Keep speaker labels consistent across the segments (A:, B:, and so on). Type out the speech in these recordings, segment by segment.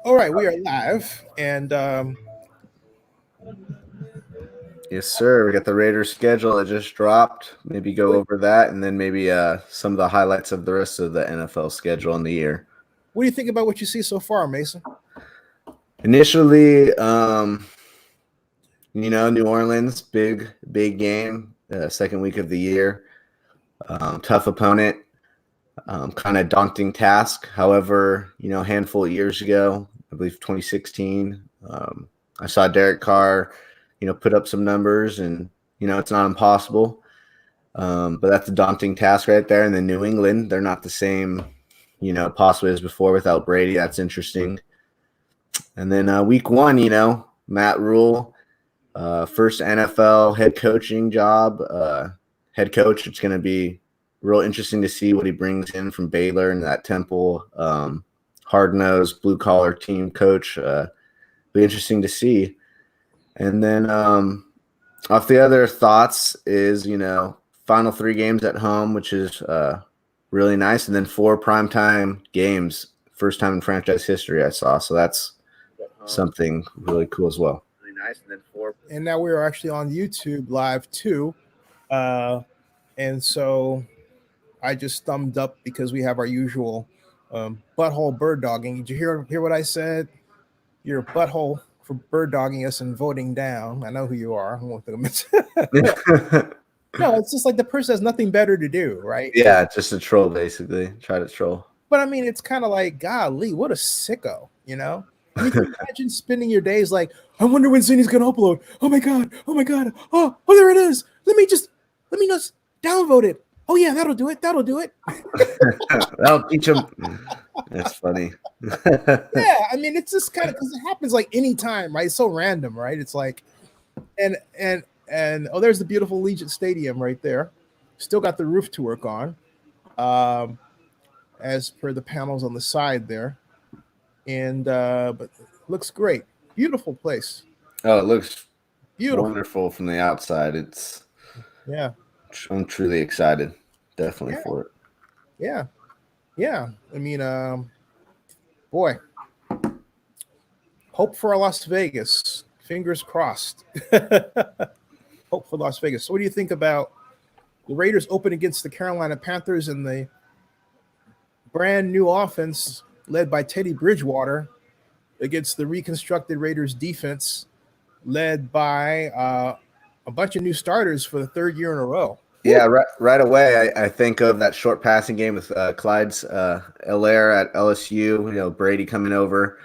A: All right, we are live, and
B: Yes, sir. We got the Raiders schedule that just dropped. Maybe go over that, and then maybe some of the highlights of the rest of the NFL schedule in the year.
A: what do you think about what you see so far, Mason?
B: Initially, New Orleans, big game, second week of the year. Tough opponent, kind of daunting task. However, a handful of years ago, I believe 2016, I saw Derek Carr, put up some numbers, and it's not impossible. But that's a daunting task right there. And then New England, they're not the same, possibly as before without Brady. That's interesting. And then week one, Matt Rule, first NFL head coaching job, head coach. It's going to be real interesting to see what he brings in from Baylor and that Temple, hard-nosed, blue-collar team coach. Be interesting to see. And then off the other thoughts is, final 3 games at home, which is really nice. And then 4 primetime games, first time in franchise history I saw. So that's something really cool as well. Really nice. And then 4.
A: And now we are actually on YouTube live too. And so I just thumbed up because we have our usual butthole bird dogging. Did you hear what I said? You're a butthole for bird dogging us and voting down. I know who you are. I won't No, it's just like the person has nothing better to do, right?
B: Yeah, just a troll, basically. Try to troll.
A: But I mean, it's kind of like, golly, what a sicko, I mean, can you imagine spending your days like, I wonder when Zennie's gonna upload. Oh my god. Oh, there it is. Let me just downvote it. Oh yeah, that'll do it.
B: That'll teach them. That's funny.
A: Yeah, I mean, it's just kind of because it happens like any time, right? It's so random, right? It's like, and oh, there's the beautiful Allegiant Stadium right there. Still got the roof to work on, as per the panels on the side there, and but looks great, beautiful place.
B: Oh, it looks
A: beautiful,
B: wonderful from the outside. I'm truly excited, definitely for it.
A: Yeah. I mean, boy, hope for Las Vegas. Fingers crossed. Hope for Las Vegas. So what do you think about the Raiders open against the Carolina Panthers and the brand new offense led by Teddy Bridgewater against the reconstructed Raiders defense led by a bunch of new starters for the 3rd year in a row?
B: Yeah, right away, I think of that short passing game with Clyde's Allaire at LSU, Brady coming over,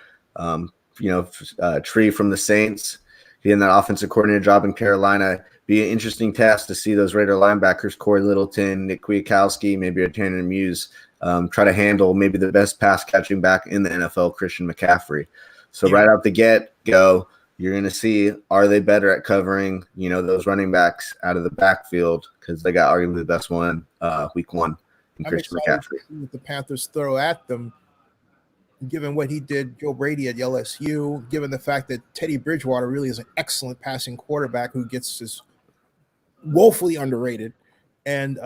B: Tree from the Saints, getting that offensive coordinator job in Carolina. Be an interesting task to see those Raider linebackers, Corey Littleton, Nick Kwiatkowski, maybe a Tanner Muse, try to handle maybe the best pass catching back in the NFL, Christian McCaffrey. So right out the get-go, you're going to see, are they better at covering, those running backs out of the backfield, because they got arguably the best one week one in Christian McCaffrey.
A: What the Panthers throw at them, given what he did, Joe Brady at LSU, given the fact that Teddy Bridgewater really is an excellent passing quarterback who gets his woefully underrated and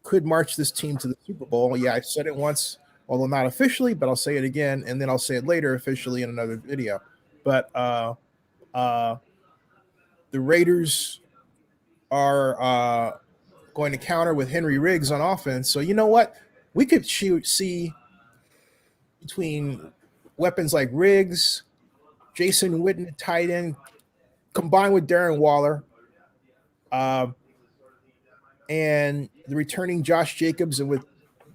A: could march this team to the Super Bowl. Yeah, I've said it once, although not officially, but I'll say it again, and then I'll say it later officially in another video. But the Raiders are going to counter with Henry Riggs on offense. So you know what? We could see between weapons like Riggs, Jason Witten, tight end, combined with Darren Waller, and the returning Josh Jacobs, and with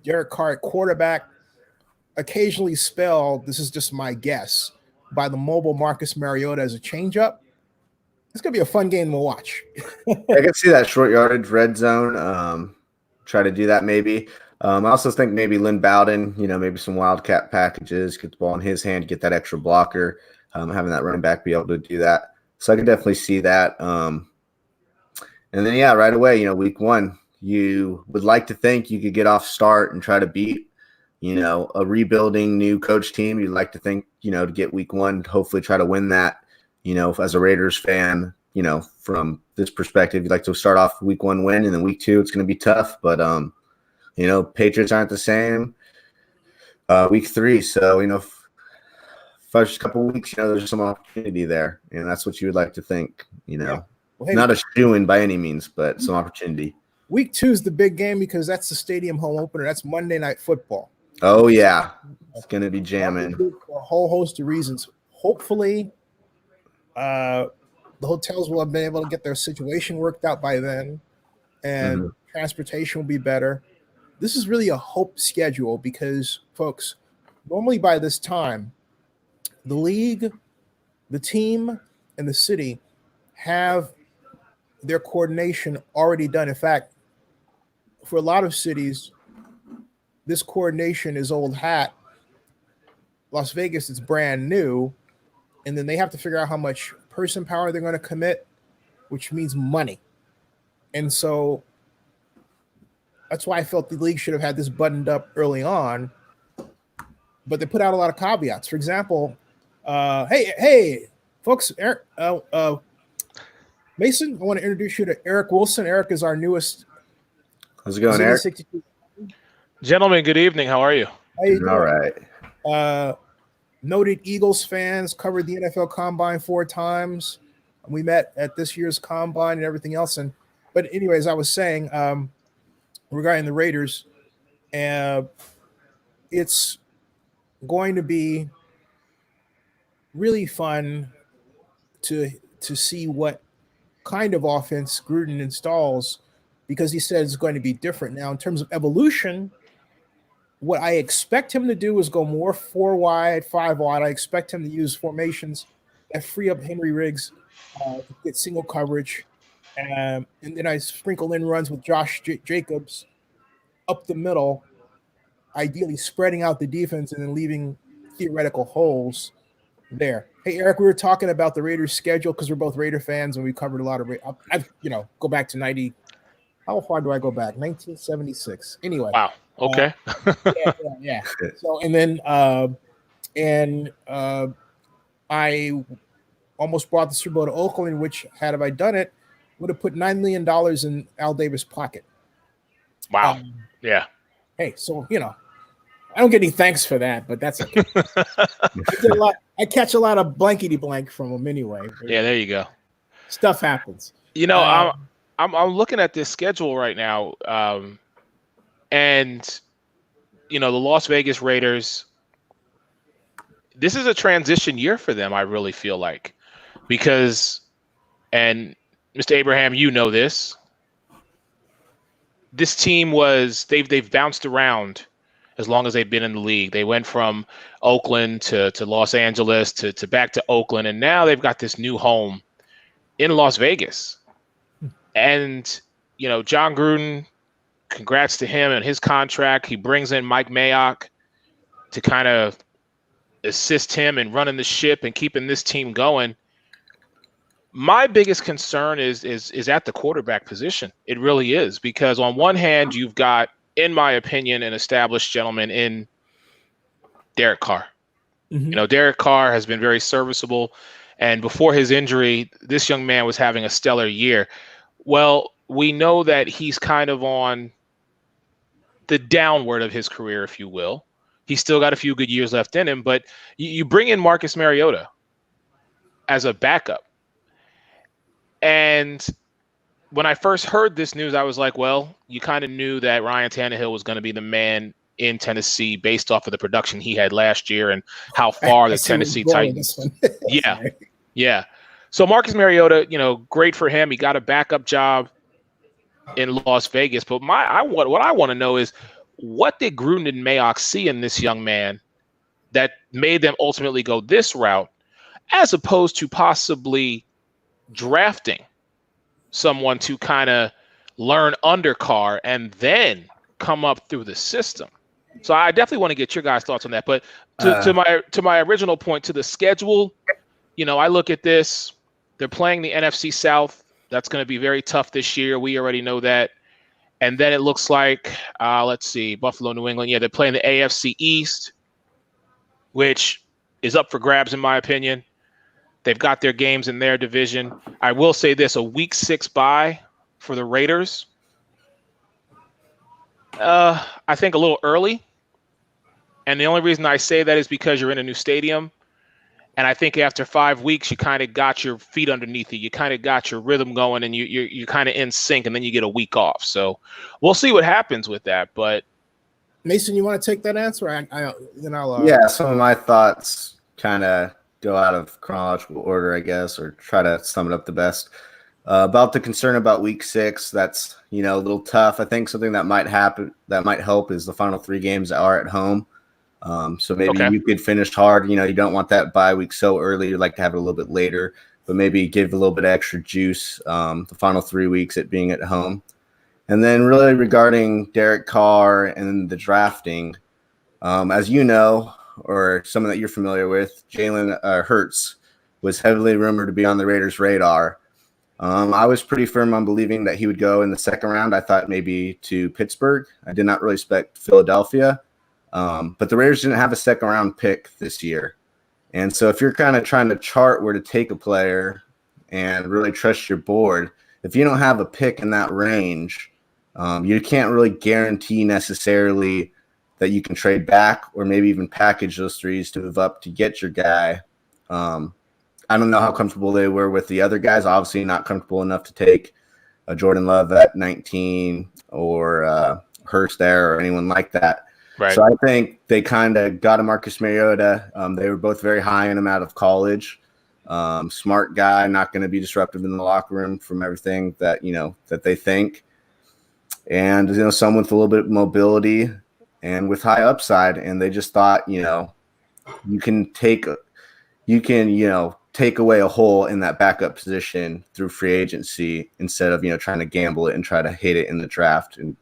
A: Derek Carr at quarterback, occasionally spelled, this is just my guess, by the mobile Marcus Mariota as a changeup. It's going to be a fun game to watch.
B: I can see that short yardage red zone. Try to do that maybe. I also think maybe Lynn Bowden, maybe some wildcat packages, get the ball in his hand, get that extra blocker, having that running back be able to do that. So I can definitely see that. And then, right away, week one, you would like to think you could get off start and try to beat, a rebuilding new coach team. You'd like to think, to get week one, hopefully try to win that, as a Raiders fan, from this perspective, you'd like to start off week one win, and then week two, it's going to be tough. But, Patriots aren't the same. Week 3. So, first couple of weeks, there's some opportunity there. And that's what you would like to think,
A: Yeah. Well, hey,
B: not a shoo-in by any means, but some opportunity.
A: Week 2 is the big game because that's the stadium home opener. That's Monday Night Football.
B: Oh, yeah. It's going to be jamming.
A: For a whole host of reasons. Hopefully, the hotels will have been able to get their situation worked out by then, and transportation will be better. This is really a hope schedule because, folks, normally by this time, the league, the team, and the city have their coordination already done. In fact, for a lot of cities, this coordination is old hat. Las Vegas is brand new, and then they have to figure out how much person power they're going to commit, which means money. And so that's why I felt the league should have had this buttoned up early on, but they put out a lot of caveats. For example, hey, folks, Eric, Mason, I want to introduce you to Eric Wilson. Eric is our newest.
B: How's it going, Eric?
C: Gentlemen, good evening. How are you?
A: How you doing?
B: All right.
A: Noted Eagles fans, covered the NFL Combine 4 times. We met at this year's Combine and everything else. But anyways, I was saying regarding the Raiders, it's going to be really fun to see what kind of offense Gruden installs, because he said it's going to be different. Now, in terms of evolution, what I expect him to do is go more 4 wide, 5 wide. I expect him to use formations that free up Henry Riggs to get single coverage. And then I sprinkle in runs with Josh Jacobs up the middle, ideally spreading out the defense and then leaving theoretical holes there. Hey, Eric, we were talking about the Raiders' schedule because we're both Raider fans and we covered a lot of I've go back to 90. How far do I go back? 1976. Anyway.
C: Wow. Okay.
A: Yeah. So, and then I almost brought the Super Bowl to Oakland, which, had I done it, would have put $9 million in Al Davis' pocket.
C: Wow. Yeah.
A: Hey, so, I don't get any thanks for that, but that's okay. I catch a lot of blankety blank from him anyway.
C: Yeah, there you go.
A: Stuff happens.
C: I'm looking at this schedule right now, and the Las Vegas Raiders. This is a transition year for them. I really feel like, because, and Mr. Abraham, this. This team they've bounced around as long as they've been in the league. They went from Oakland to Los Angeles to back to Oakland, and now they've got this new home in Las Vegas. And, John Gruden, congrats to him and his contract. He brings in Mike Mayock to kind of assist him in running the ship and keeping this team going. My biggest concern is at the quarterback position. It really is, because on one hand, you've got, in my opinion, an established gentleman in Derek Carr.
A: Mm-hmm.
C: Derek Carr has been very serviceable, and before his injury, this young man was having a stellar year. Well, we know that he's kind of on the downward of his career, if you will. He's still got a few good years left in him, but you bring in Marcus Mariota as a backup. And when I first heard this news, I was like, well, you kind of knew that Ryan Tannehill was going to be the man in Tennessee based off of the production he had last year and how far the Tennessee Titans. Yeah. So Marcus Mariota, great for him. He got a backup job in Las Vegas. But what I want to know is, what did Gruden and Mayock see in this young man that made them ultimately go this route, as opposed to possibly drafting someone to kind of learn under Carr and then come up through the system? So I definitely want to get your guys' thoughts on that. But to my original point, to the schedule, I look at this. They're playing the NFC South. That's going to be very tough this year. We already know that. And then it looks like, let's see, Buffalo, New England. Yeah, they're playing the AFC East, which is up for grabs, in my opinion. They've got their games in their division. I will say this, a week 6 bye for the Raiders. I think a little early. And the only reason I say that is because you're in a new stadium. And I think after 5 weeks, you kind of got your feet underneath you. You kind of got your rhythm going, and you're kind of in sync, and then you get a week off. So we'll see what happens with that. But
A: Mason, you want to take that answer? Then I'll.
B: Yeah, some of my thoughts kind of go out of chronological order, I guess, or try to sum it up the best. About the concern about week 6, that's a little tough. I think something that might happen that might help is the final 3 games are at home. So maybe you could finish hard. You don't want that bye week so early. You'd like to have it a little bit later, but maybe give a little bit extra juice the final 3 weeks it being at home. And then really regarding Derek Carr and the drafting, as you know, or someone that you're familiar with, Jalen Hurts was heavily rumored to be on the Raiders' radar. I was pretty firm on believing that he would go in the 2nd round. I thought maybe to Pittsburgh. I did not really expect Philadelphia. But the Raiders didn't have a 2nd round pick this year. And so if you're kind of trying to chart where to take a player and really trust your board, if you don't have a pick in that range, you can't really guarantee necessarily that you can trade back or maybe even package those 3s to move up to get your guy. I don't know how comfortable they were with the other guys. Obviously not comfortable enough to take a Jordan Love at 19 or Hurst there or anyone like that.
C: Right.
B: So I think they kind of got a Marcus Mariota. They were both very high in him out of college. Smart guy, not going to be disruptive in the locker room from everything that that they think. And someone with a little bit of mobility and with high upside. And they just thought, you can take away a hole in that backup position through free agency instead of trying to gamble it and try to hit it in the draft and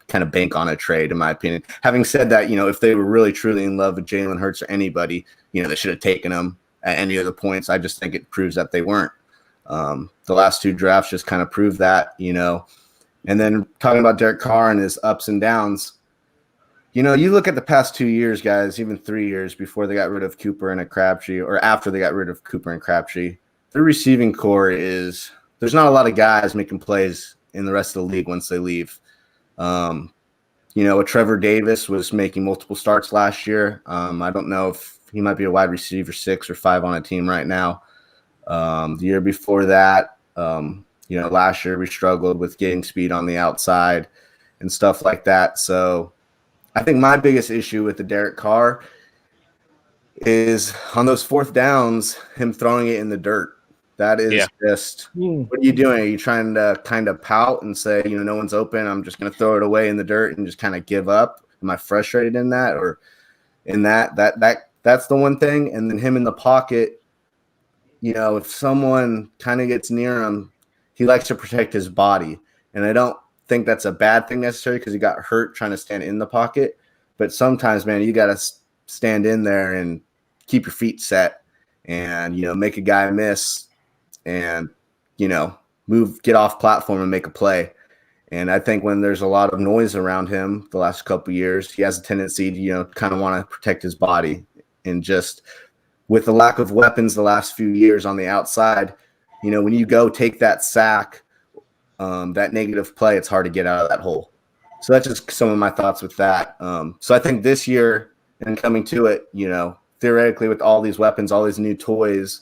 B: kind of bank on a trade, in my opinion. Having said that, if they were really truly in love with Jalen Hurts or anybody, they should have taken him at any of the points. I just think it proves that they weren't. The last 2 drafts just kind of prove that, And then talking about Derek Carr and his ups and downs, you look at the past 2 years, guys, even 3 years before they got rid of Cooper and Crabtree, or after they got rid of Cooper and Crabtree, their receiving core there's not a lot of guys making plays in the rest of the league once they leave. Trevor Davis was making multiple starts last year. I don't know if he might be a wide receiver 6 or 5 on a team right now. The year before that, last year we struggled with getting speed on the outside and stuff like that. So I think my biggest issue with the Derek Carr is on those 4th downs, him throwing it in the dirt. That is just, what are you doing? Are you trying to kind of pout and say, no one's open, I'm just going to throw it away in the dirt and just kind of give up? Am I frustrated in that? Or in that's the one thing. And then him in the pocket, if someone kind of gets near him, he likes to protect his body. And I don't think that's a bad thing necessarily because he got hurt trying to stand in the pocket. But sometimes, man, you got to stand in there and keep your feet set and, make a guy miss and, get off platform and make a play. And I think when there's a lot of noise around him the last couple of years, he has a tendency to, kind of want to protect his body. And just with the lack of weapons the last few years on the outside, when you go take that sack, that negative play, it's hard to get out of that hole. So that's just some of my thoughts with that. So I think this year and coming to it, theoretically with all these weapons, all these new toys,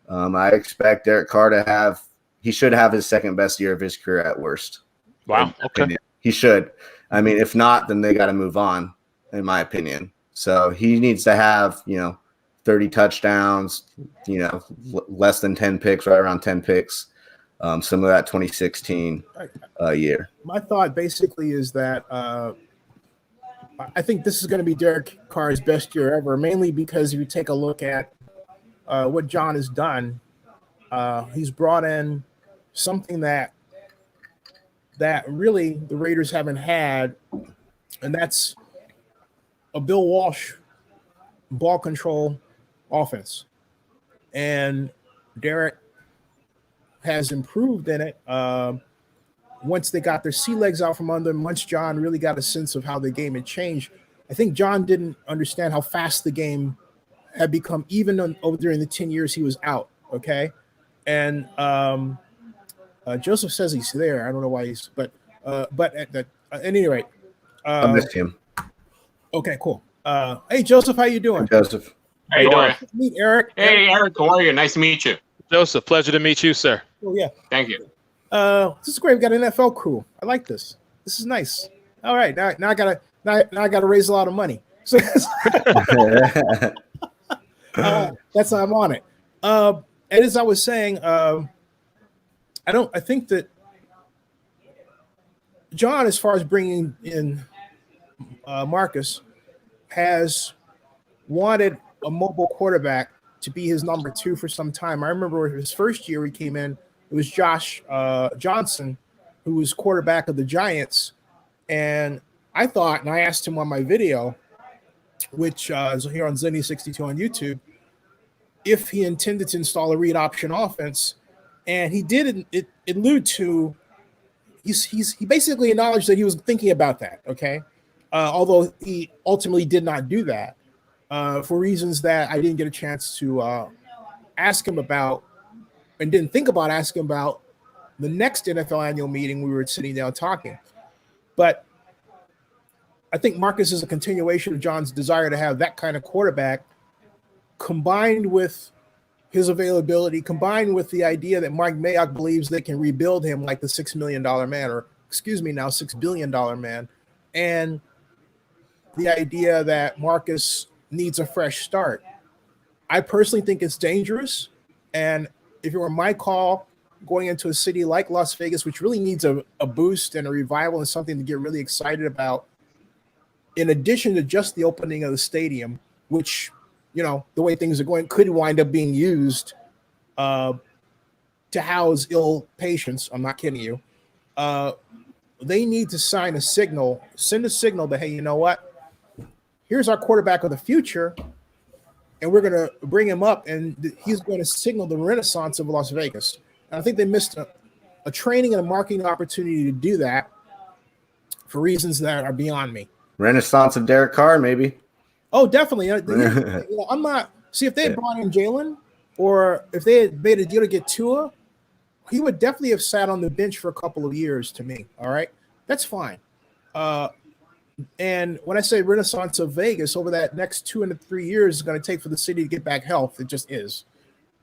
B: I expect Derek Carr he should have his 2nd best year of his career at worst.
C: Wow. Okay.
B: He should. I mean, if not, then they got to move on, in my opinion. So he needs to have, 30 touchdowns, less than 10 picks, right around 10 picks. Some of that 2016 year.
A: My thought basically is that I think this is going to be Derek Carr's best year ever, mainly because if you take a look at what John has done, he's brought in something that really the Raiders haven't had, and that's a Bill Walsh ball control offense. And Derek has improved in it. Once they got their sea legs out from under him, once John really got a sense of how the game had changed, I think John didn't understand how fast the game had become, even during the 10 years he was out. Okay. And Joseph says he's there. I don't know why but at any rate,
B: I missed him.
A: Okay, cool. Hey, Joseph, how you doing?
B: Joseph.
D: How you doing?
A: Meet Eric.
D: Hey, Eric, how are you? Nice to meet you.
C: Joseph, pleasure to meet you, sir.
A: Oh, yeah.
D: Thank you.
A: This is great. We got an NFL crew. I like this. This is nice. All right. Now I gotta raise a lot of money. So that's how I'm on it. And as I was saying, I think that John, as far as bringing in Marcus, has wanted a mobile quarterback to be his number 2 for some time. I remember his first year he came in, it was Josh Johnson, who was quarterback of the Giants. And I thought, and I asked him on my video, which is here on Zennie 62 on YouTube, if he intended to install a read option offense. And he did allude to, he basically acknowledged that he was thinking about that, okay? Although he ultimately did not do that for reasons that I didn't get a chance to ask him about, and didn't think about asking about the next NFL annual meeting. We were sitting down talking. But I think Marcus is a continuation of John's desire to have that kind of quarterback, combined with his availability, combined with the idea that Mike Mayock believes they can rebuild him like the $6 million man, or excuse me, now $6 billion man. And the idea that Marcus needs a fresh start. I personally think it's dangerous. And if it were my call going into a city like Las Vegas, which really needs a boost and a revival and something to get really excited about, in addition to just the opening of the stadium, which, you know, the way things are going, could wind up being used to house ill patients. I'm not kidding you. They need to send a signal that, hey, you know what? Here's our quarterback of the future, and we're going to bring him up, and he's going to signal the renaissance of Las Vegas. And I think they missed a training and a marketing opportunity to do that for reasons that are beyond me.
B: Renaissance of Derek Carr, maybe.
A: Oh, definitely. I'm not. See, if they had brought in Jalen, or if they had made a deal to get Tua, he would definitely have sat on the bench for a couple of years to me. All right. That's fine. And when I say renaissance of Vegas, over that next 2 and 3 years is going to take for the city to get back health. It just is.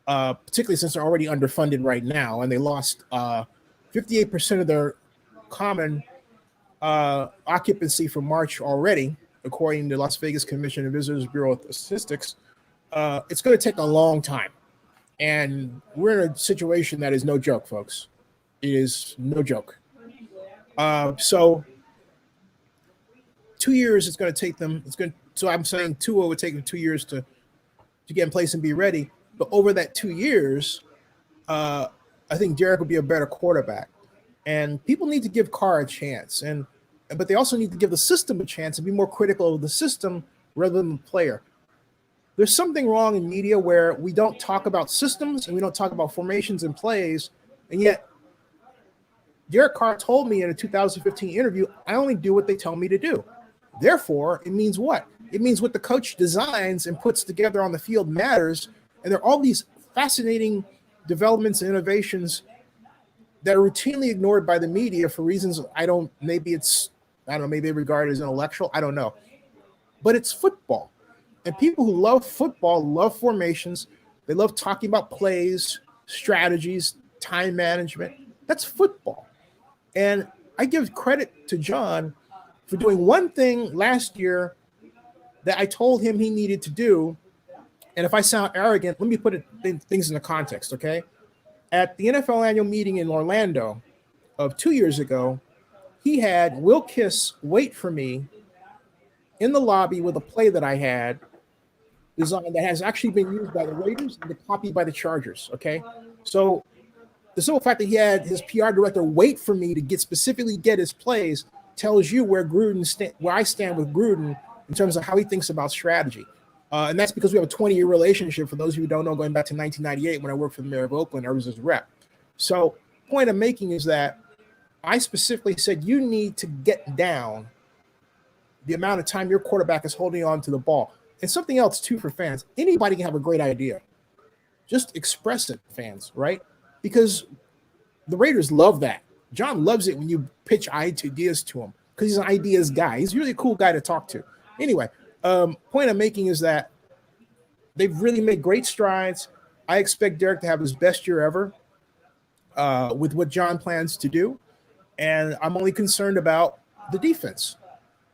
A: Particularly since they're already underfunded right now, and they lost 58% of their common occupancy for March already, according to Las Vegas Commission of Visitors Bureau Statistics. It's going to take a long time, and we're in a situation that is no joke, folks. It is no joke. So 2 years it's going to take them. So I'm saying Tua would take them 2 years to get in place and be ready. But over that 2 years, I think Derek will be a better quarterback. And people need to give Carr a chance. But they also need to give the system a chance and be more critical of the system rather than the player. There's something wrong in media where we don't talk about systems and we don't talk about formations and plays. And yet, Derek Carr told me in a 2015 interview, I only do what they tell me to do. Therefore, it means what? It means what the coach designs and puts together on the field matters. And there are all these fascinating developments and innovations that are routinely ignored by the media for reasons maybe they regard it as intellectual. I don't know. But it's football. And people who love football love formations. They love talking about plays, strategies, time management. That's football. And I give credit to John for doing one thing last year that I told him he needed to do. And if I sound arrogant, let me put things into context, okay? At the NFL annual meeting in Orlando of 2 years ago, he had Will Kiss wait for me in the lobby with a play that I had designed that has actually been used by the Raiders and copied by the Chargers, okay? So the simple fact that he had his PR director wait for me to specifically get his plays tells you where I stand with Gruden in terms of how he thinks about strategy. And that's because we have a 20-year relationship, for those of you who don't know, going back to 1998 when I worked for the mayor of Oakland. I was his rep. So the point I'm making is that I specifically said you need to get down the amount of time your quarterback is holding on to the ball. And something else, too, for fans. Anybody can have a great idea. Just express it, fans, right? Because the Raiders love that. John loves it when you pitch ideas to him because he's an ideas guy. He's really a cool guy to talk to. Anyway, Point I'm making is that they've really made great strides. I expect Derek to have his best year ever with what John plans to do. And I'm only concerned about the defense.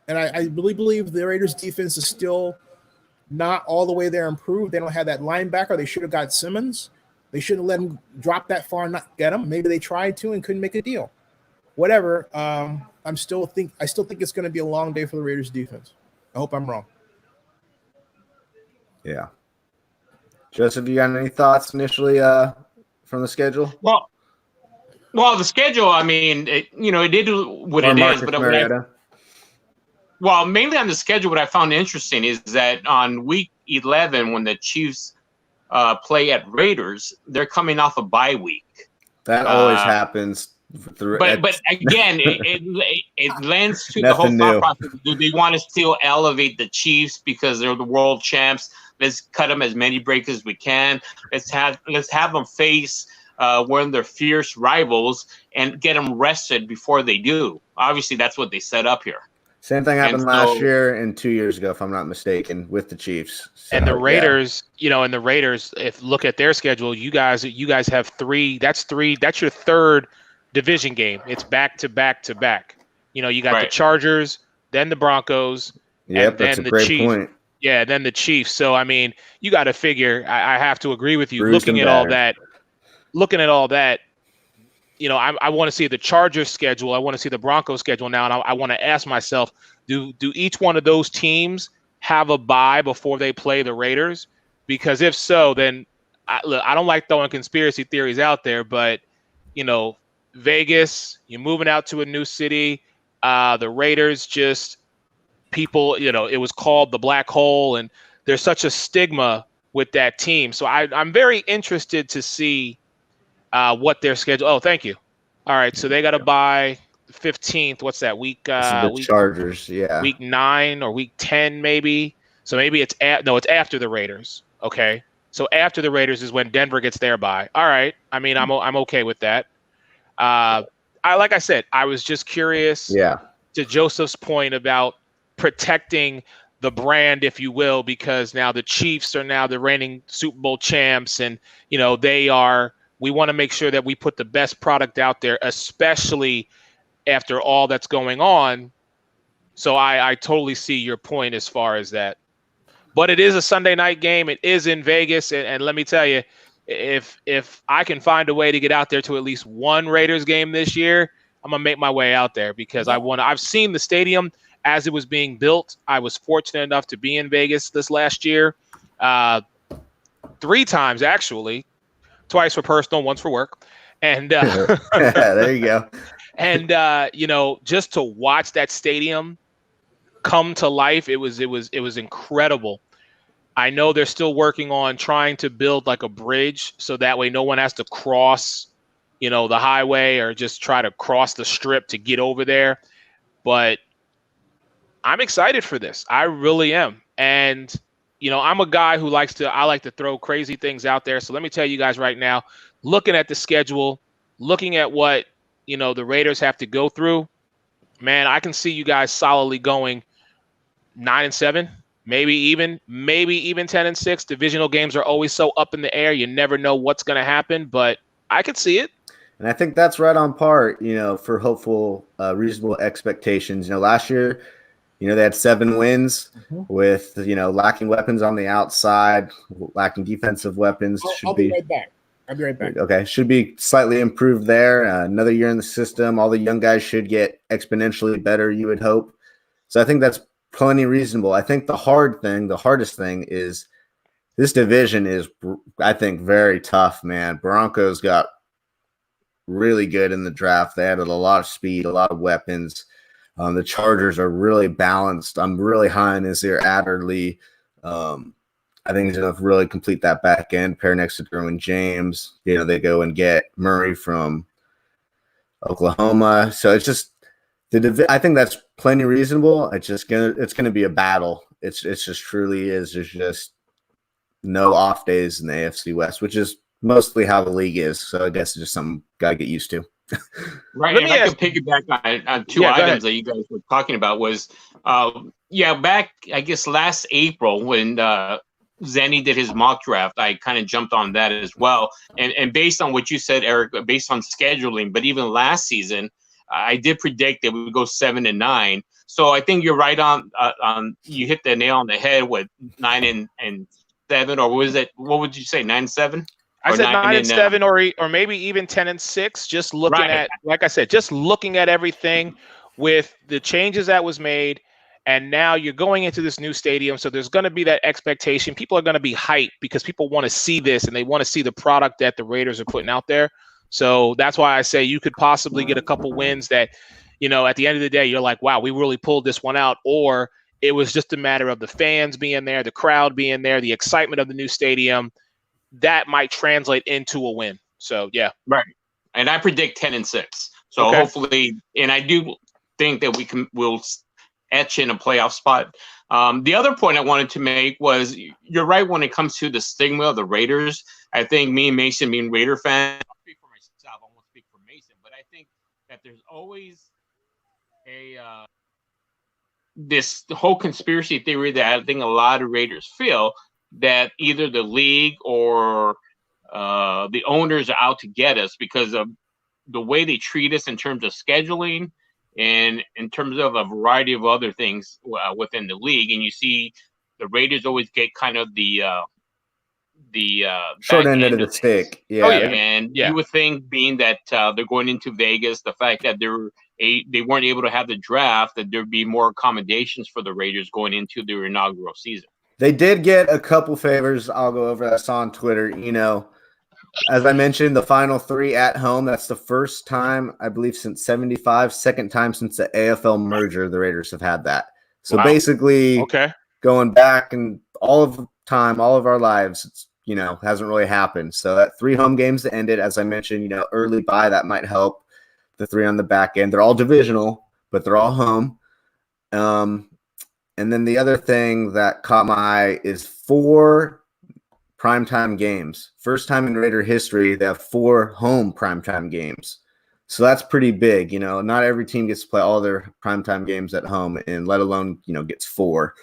A: And I really believe the Raiders defense is still not all the way there improved. They don't have that linebacker. They should have got Simmons. They shouldn't let him drop that far and not get him. Maybe they tried to and couldn't make a deal. Whatever. I still think it's going to be a long day for the Raiders defense. I hope I'm wrong.
B: Yeah. Joseph, you got any thoughts initially from the schedule?
D: Well, the schedule, I mean, it did what it is. But mainly on the schedule, what I found interesting is that on week 11, when the Chiefs play at Raiders, they're coming off a bye week.
B: That always happens.
D: But again, it lends to the whole thought process. Do they want to still elevate the Chiefs because they're the world champs? Let's cut them as many breaks as we can. Let's have them face one of their fierce rivals and get them rested before they do. Obviously, that's what they set up here.
B: Same thing happened last year and 2 years ago, if I'm not mistaken, with the Chiefs. So,
C: and the Raiders, if look at their schedule, you guys have three. That's your third division game. It's back to back to back. You got the Chargers, then the Broncos, and then the Chiefs. Point. Yeah, then the Chiefs. So I mean, you got to figure. I have to agree with you. Looking at all that, I want to see the Chargers schedule. I want to see the Broncos schedule now, and I want to ask myself, do each one of those teams have a bye before they play the Raiders? Because if so, then I don't like throwing conspiracy theories out there, but Vegas, you're moving out to a new city. The Raiders people, it was called the black hole, and there's such a stigma with that team. So I'm very interested to see what their schedule. Oh, thank you. All right, so they got to buy the 15th. What's that week?
B: Chargers, yeah.
C: Week 9 or week 10, maybe. So maybe it's after the Raiders. Okay, so after the Raiders is when Denver gets their bye. All right, I mean I'm okay with that. Like I said, I was just curious.
B: Yeah. To
C: Joseph's point about protecting the brand, if you will, because now the Chiefs are now the reigning Super Bowl champs, and we want to make sure that we put the best product out there, especially after all that's going on. So I totally see your point as far as that. But it is a Sunday night game. It is in Vegas, and let me tell you, if I can find a way to get out there to at least one Raiders game this year, I'm gonna make my way out there because I've seen the stadium as it was being built. I was fortunate enough to be in Vegas this last year, 3 times actually, twice for personal, once for work, and
B: there you go.
C: And just to watch that stadium come to life, it was incredible. I know they're still working on trying to build like a bridge so that way no one has to cross, the highway or just try to cross the strip to get over there. But I'm excited for this. I really am. And, I'm a guy who I like to throw crazy things out there. So let me tell you guys right now, looking at the schedule, looking at what, the Raiders have to go through, man, I can see you guys solidly going 9-7. Maybe even 10-6. Divisional games are always so up in the air. You never know what's going to happen, but I could see it.
B: And I think that's right on par, for hopeful, reasonable expectations. Last year, they had 7 wins with, lacking weapons on the outside, lacking defensive weapons.
A: I'll be right back.
B: Okay. Should be slightly improved there. Another year in the system. All the young guys should get exponentially better, you would hope. So I think that's plenty reasonable. I think the hardest thing is this division is, I think, very tough, man. Broncos got really good in the draft. They added a lot of speed, a lot of weapons. The Chargers are really balanced. I'm really high on Nasir Adderley. I think he's going to really complete that back end, pair next to Derwin James. They go and get Murray from Oklahoma. So it's just I think that's plenty reasonable. It's gonna be a battle. It's just truly is. There's just no off days in the AFC West, which is mostly how the league is. So I guess it's just something got to get used to.
D: Right. If I could piggyback on two items that you guys were talking about was, back, I guess, last April when Zennie did his mock draft, I kind of jumped on that as well. And based on what you said, Eric, based on scheduling, but even last season, I did predict that we would go 7-9. So I think you're right on. You hit the nail on the head with 9-7, or what was it? What would you say, 9-7?
C: I said 9-7, or maybe even 10-6. Just looking at, like I said, just looking at everything with the changes that was made, and now you're going into this new stadium. So there's going to be that expectation. People are going to be hyped because people want to see this and they want to see the product that the Raiders are putting out there. So that's why I say you could possibly get a couple wins that, at the end of the day, you're like, wow, we really pulled this one out. Or it was just a matter of the fans being there, the crowd being there, the excitement of the new stadium. That might translate into a win. So, yeah.
D: Right. And I predict 10-6. So hopefully, and I do think that we'll etch in a playoff spot. The other point I wanted to make was you're right when it comes to the stigma of the Raiders. I think me and Mason being Raider fans, I'll speak for myself, I won't speak for Mason, but I think that there's always this whole conspiracy theory that I think a lot of Raiders feel that either the league or the owners are out to get us because of the way they treat us in terms of scheduling and in terms of a variety of other things within the league. And you see the Raiders always get kind of the
B: short end of the stick. Yeah.
D: Oh, yeah. And you would think, being that they're going into Vegas, the fact that they weren't able to have the draft, that there'd be more accommodations for the Raiders going into their inaugural season.
B: They did get a couple favors. I'll go over that. I saw on Twitter. As I mentioned, the final 3 at home. That's the first time, I believe, since 75. Second time since the AFL merger, the Raiders have had that. So basically, going back and all of our lives, it's, hasn't really happened. So that 3 home games that ended, as I mentioned, early bye, that might help. The 3 on the back end. They're all divisional, but they're all home. And then the other thing that caught my eye is 4 primetime games. First time in Raider history, they have 4 home primetime games. So that's pretty big. Not every team gets to play all their primetime games at home, and let alone, gets 4.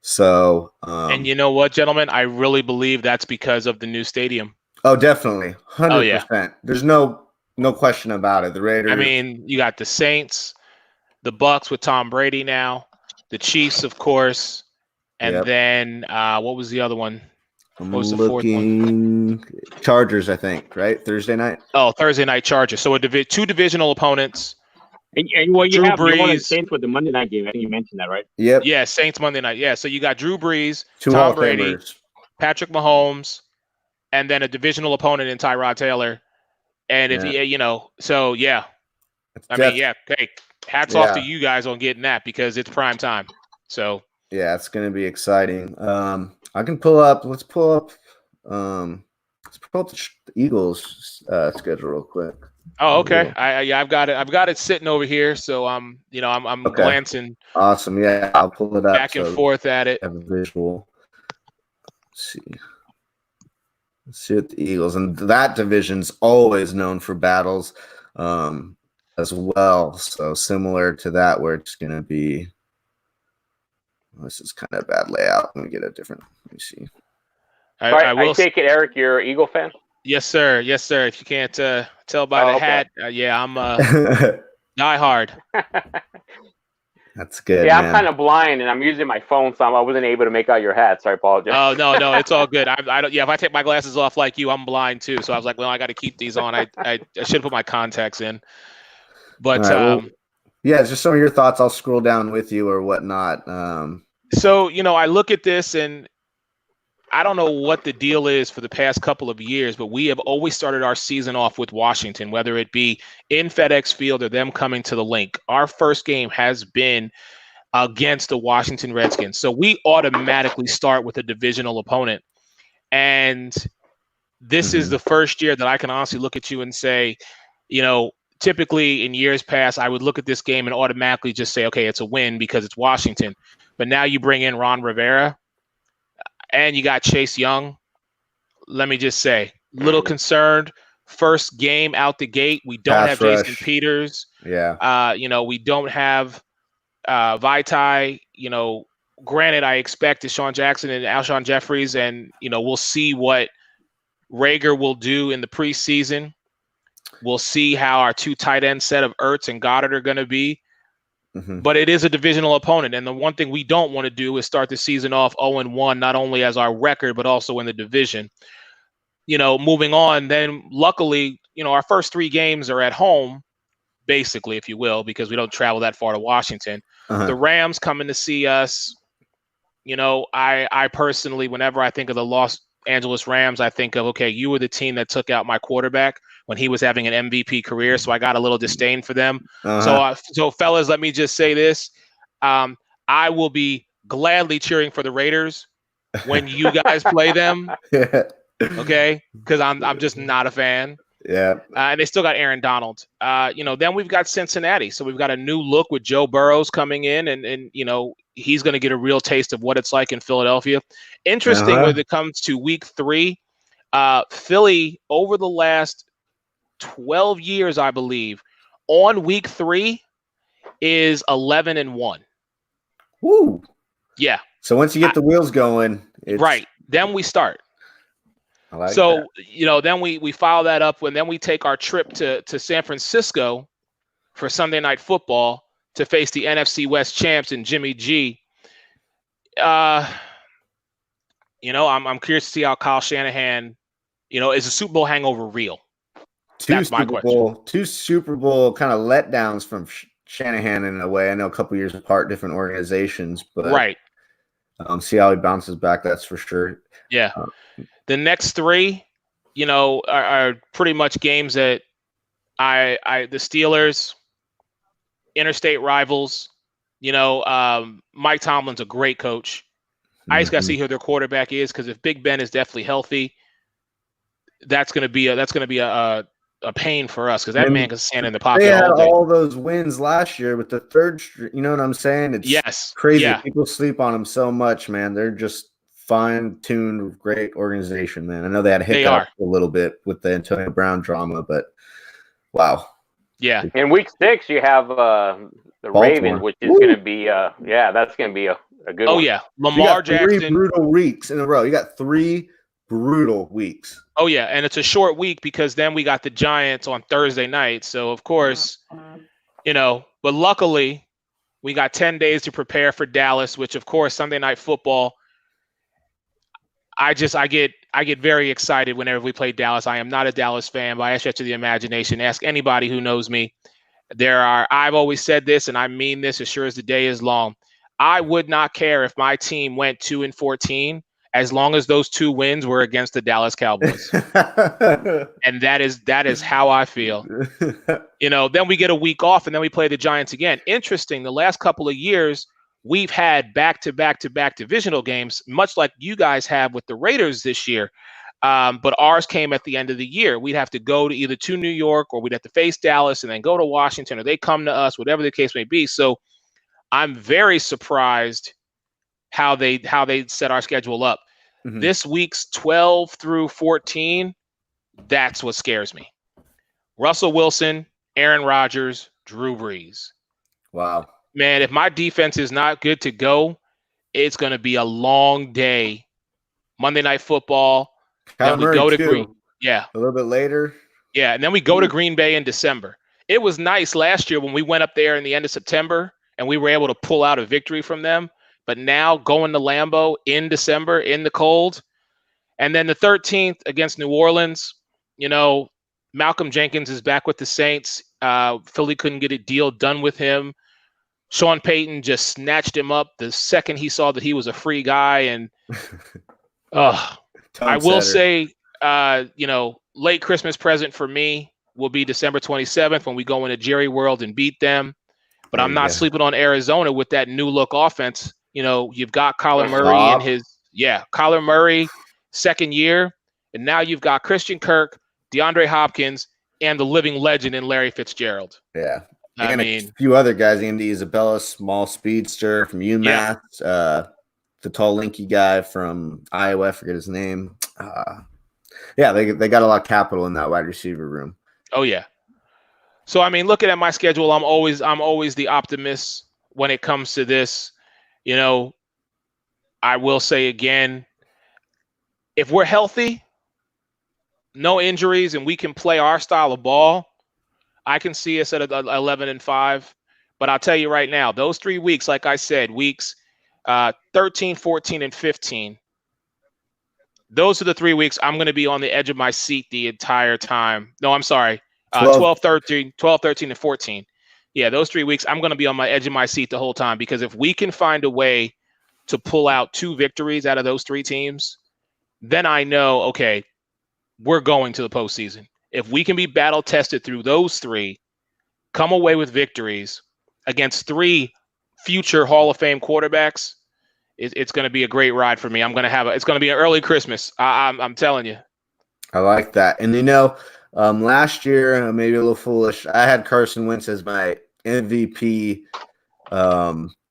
B: So,
C: and you know what, gentlemen? I really believe that's because of the new stadium.
B: Oh, definitely. 100%. Oh, yeah. There's no question about it. The Raiders.
C: I mean, you got the Saints, the Bucks with Tom Brady now, the Chiefs, of course, and then what was the other one? What was the fourth one?
B: Chargers, I think, right? Thursday night.
C: Oh, Thursday night Chargers. So 2 divisional opponents.
D: And what you have the Saints with the Monday night game. I think you mentioned that, right?
B: Yep.
C: Yeah, Saints Monday night. Yeah, so you got Drew Brees,
B: 2
C: Tom Brady, Patrick Mahomes, and then a divisional opponent in Tyrod Taylor. And if so yeah. Hey, hats off to you guys on getting that, because it's prime time. So
B: yeah, it's going to be exciting. I can pull up. Let's pull up the Eagles schedule real quick.
C: Oh, okay. I've got it sitting over here. So I'm glancing.
B: Awesome. Yeah, I'll pull it up.
C: Back and forth at it.
B: Have a visual. Let's see what the Eagles, and that division's always known for battles as well. So similar to that, where it's going to be. This is kind of a bad layout. Let me get a different. Let me see.
E: I take it, Eric, you're an Eagle fan?
C: Yes, sir. Yes, sir. If you can't tell by the hat, I'm die hard.
B: That's good.
E: Yeah,
B: man.
E: I'm kind of blind, and I'm using my phone, so I wasn't able to make out your hat. So I apologize.
C: Oh no, it's all good. I don't. Yeah, if I take my glasses off like you, I'm blind too. So I was like, well, I got to keep these on. I should put my contacts in. But
B: yeah, just some of your thoughts. I'll scroll down with you or whatnot.
C: So I look at this, and I don't know what the deal is for the past couple of years, but we have always started our season off with Washington, whether it be in FedEx Field or them coming to the Link. Our first game has been against the Washington Redskins. So we automatically start with a divisional opponent. And this is the first year that I can honestly look at you and say, typically in years past, I would look at this game and automatically just say, okay, it's a win because it's Washington. But now you bring in Ron Rivera and you got Chase Young. Let me just say, little concerned first game out the gate. We don't
B: Pass
C: have
B: rush.
C: Jason Peters.
B: Yeah.
C: We don't have Vaitai. Granted, I expect Deshaun Jackson and Alshon Jeffries, and we'll see what Rager will do in the preseason. We'll see how our two tight end set of Ertz and Goddard are going to be.
B: Mm-hmm.
C: But it is a divisional opponent, and the one thing we don't want to do is start the season off 0-1, not only as our record but also in the division. Moving on, then luckily, our first 3 games are at home, basically, if you will, because we don't travel that far to Washington.
B: Uh-huh.
C: The Rams coming to see us. I personally, whenever I think of the Los Angeles Rams, I think of, okay, you were the team that took out my quarterback when he was having an MVP career, so I got a little disdain for them.
B: Uh-huh.
C: So fellas, let me just say this. I will be gladly cheering for the Raiders when you guys play them, okay? Because I'm just not a fan.
B: Yeah.
C: And they still got Aaron Donald. Then we've got Cincinnati. So we've got a new look with Joe Burrows coming in, and he's going to get a real taste of what it's like in Philadelphia. Interesting when it comes to week 3, Philly over the last 12 years, I believe, on week 3 is 11-1.
B: Woo.
C: Yeah.
B: So once you get the wheels going, it's
C: right. Then we start.
B: I like
C: So,
B: that.
C: then we follow that up when then we take our trip to San Francisco for Sunday Night Football to face the NFC West champs and Jimmy G. I'm curious to see how Kyle Shanahan, is the Super Bowl hangover real? That's my question.
B: Two Super Bowl kind of letdowns from Shanahan in a way. I know a couple years apart, different organizations, but
C: right.
B: See how he bounces back. That's for sure.
C: Yeah. The next 3, are pretty much games that the Steelers, interstate rivals. Mike Tomlin's a great coach. I just got to see who their quarterback is, because if Big Ben is definitely healthy, that's going to be a pain for us, because that man can stand in the pocket
B: they had
C: all day.
B: all those wins last year with the third streak. You know what I'm saying? It's crazy.
C: Yeah.
B: People sleep on them so much, man. They're just fine-tuned, great organization, man. I know they had hiccups a little bit with the Antonio Brown drama, but wow.
C: Yeah.
E: In week 6, you have the Ravens, which is going to be that's going to be a good one.
C: Oh yeah, Lamar Jackson.
B: 3 brutal weeks in a row. You got 3 brutal weeks.
C: Oh yeah, and it's a short week because then we got the Giants on Thursday night. So of course, but luckily we got 10 days to prepare for Dallas, which of course Sunday Night Football. I get very excited whenever we play Dallas. I am not a Dallas fan by any stretch of the imagination. Ask anybody who knows me. I've always said this, and I mean this as sure as the day is long. I would not care if my team went 2-14 as long as those 2 wins were against the Dallas Cowboys. And that is how I feel. Then we get a week off and then we play the Giants again. Interesting. The last couple of years, we've had back-to-back divisional games, much like you guys have with the Raiders this year. But ours came at the end of the year. We'd have to go to either to New York, or we'd have to face Dallas and then go to Washington, or they come to us, whatever the case may be. So I'm very surprised how they set our schedule up. Mm-hmm. This week's 12 through 14, that's what scares me. Russell Wilson, Aaron Rodgers, Drew Brees.
B: Wow.
C: Man, if my defense is not good to go, it's going to be a long day. Monday Night Football. Then we go to Green. Yeah.
B: A little bit later.
C: Yeah, and then we go to Green Bay in December. It was nice last year when we went up there in the end of September and we were able to pull out a victory from them. But now going to Lambeau in December in the cold. And then the 13th against New Orleans, Malcolm Jenkins is back with the Saints. Philly couldn't get a deal done with him. Sean Payton just snatched him up the second he saw that he was a free guy. And I will say, late Christmas present for me will be December 27th when we go into Jerry World and beat them. But I'm not sleeping on Arizona with that new look offense. You've got Kyler Murray Kyler Murray, second year. And now you've got Christian Kirk, DeAndre Hopkins, and the living legend in Larry Fitzgerald.
B: Yeah.
C: And
B: a few other guys, Andy Isabella, small speedster from UMass, the tall, lanky guy from Iowa, I forget his name. Yeah, they got a lot of capital in that wide receiver room.
C: Oh yeah. So I mean, looking at my schedule, I'm always the optimist when it comes to this. You know, I will say again, if we're healthy, no injuries, and we can play our style of ball, I can see us at 11-5. But I'll tell you right now, those 3 weeks, like I said, weeks 13, 14, and 15, those are the 3 weeks I'm going to be on the edge of my seat the entire time. No, I'm sorry. 12, 13, and 14. Yeah, those 3 weeks, I'm going to be on my edge of my seat the whole time, because if we can find a way to pull out 2 victories out of those 3 teams, then I know, okay, we're going to the postseason. If we can be battle tested through those 3, come away with victories against 3 future Hall of Fame quarterbacks, it's going to be a great ride for me. It's going to be an early Christmas. I'm telling you.
B: I like that. And last year, maybe a little foolish, I had Carson Wentz as my MVP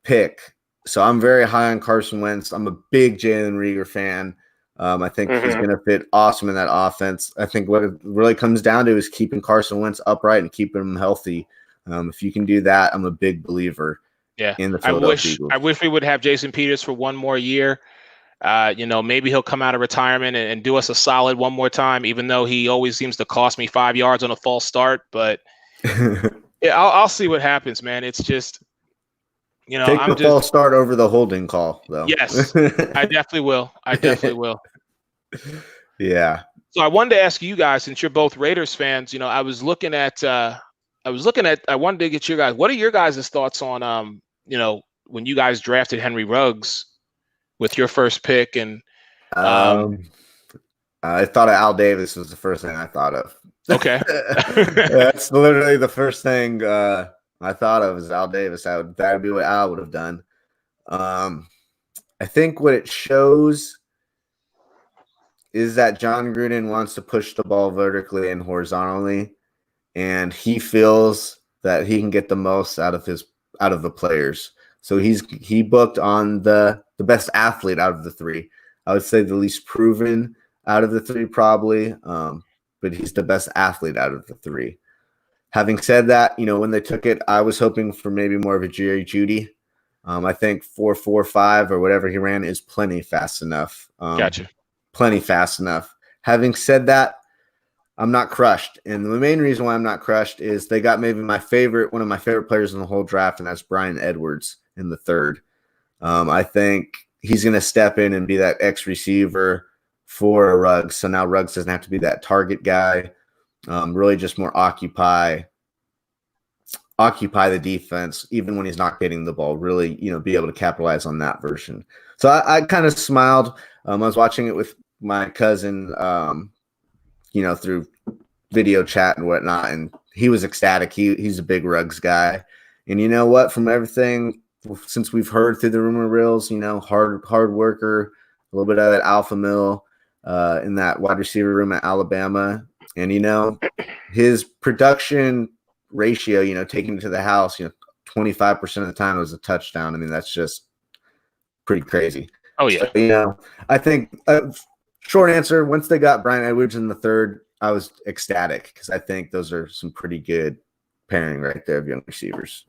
B: pick. So I'm very high on Carson Wentz. I'm a big Jalen Reagor fan. I think he's going to fit awesome in that offense. I think what it really comes down to is keeping Carson Wentz upright and keeping him healthy. If you can do that, I'm a big believer.
C: Yeah,
B: in the Philadelphia Eagles.
C: I wish we would have Jason Peters for one more year. Maybe he'll come out of retirement and do us a solid one more time, even though he always seems to cost me 5 yards on a false start. But yeah, I'll see what happens, man. It's just,
B: take the false start over the holding call, though.
C: Yes, I definitely will.
B: Yeah.
C: So I wanted to ask you guys, since you're both Raiders fans, I wanted to get your guys. What are your guys' thoughts on, when you guys drafted Henry Ruggs with your first pick? And
B: I thought of Al Davis was the first thing I thought of.
C: Okay.
B: That's literally the first thing I thought of is Al Davis. That would be what Al would have done. I think what it shows is that John Gruden wants to push the ball vertically and horizontally, and he feels that he can get the most out of the players. So he booked on the best athlete out of the 3. I would say the least proven out of the 3 probably, but he's the best athlete out of the 3. Having said that, when they took it, I was hoping for maybe more of a Jerry Jeudy. I think 4.45 or whatever he ran is plenty fast enough.
C: Gotcha.
B: Plenty fast enough. Having said that, I'm not crushed. And the main reason why I'm not crushed is they got maybe one of my favorite players in the whole draft, and that's Bryan Edwards in the 3rd. I think he's going to step in and be that X receiver for Ruggs. So now Ruggs doesn't have to be that target guy. Really just more occupy the defense, even when he's not getting the ball, really, be able to capitalize on that version. So I kind of smiled. I was watching it with my cousin, through video chat and whatnot, and he was ecstatic. He's a big Ruggs guy. And you know what? From everything since we've heard through the rumor reels, hard worker, a little bit of that alpha male in that wide receiver room at Alabama. And, his production ratio, taking it to the house, 25% of the time it was a touchdown. I mean, that's just pretty crazy.
C: Oh, yeah.
B: So, I think short answer, once they got Bryan Edwards in the 3rd, I was ecstatic because I think those are some pretty good pairing right there of young receivers.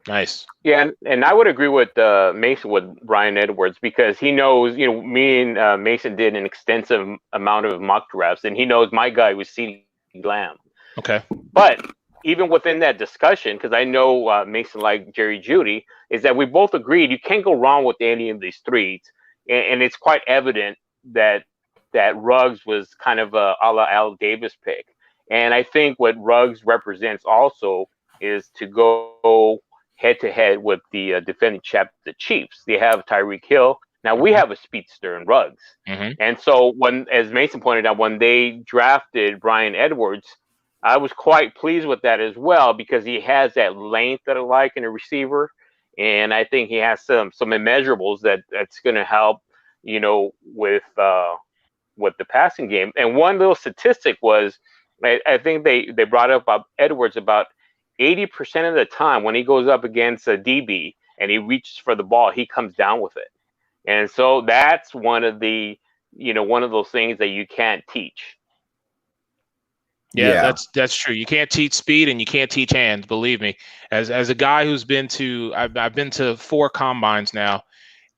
C: Nice.
E: Yeah, and I would agree with Mason with Bryan Edwards, because he knows, me and Mason did an extensive amount of mock drafts, and he knows my guy was CeeDee Lamb.
C: Okay.
E: But even within that discussion, because I know Mason liked Jerry Jeudy, is that we both agreed you can't go wrong with any of these 3s, and it's quite evident that Ruggs was kind of a la Al Davis pick. And I think what Ruggs represents also is to go head-to-head with the defending champ, the Chiefs. They have Tyreek Hill. Now, we have a speedster in Ruggs. And so as Mason pointed out, when they drafted Bryan Edwards, I was quite pleased with that as well, because he has that length that I like in a receiver. And I think he has some immeasurables that's going to help, with the passing game. And one little statistic was, I think they brought up Edwards about 80% of the time when he goes up against a DB and he reaches for the ball, he comes down with it. And so that's one of the one of those things that you can't teach.
C: Yeah, that's true. You can't teach speed and you can't teach hands. Believe me, as a guy who's I've been to 4 combines now,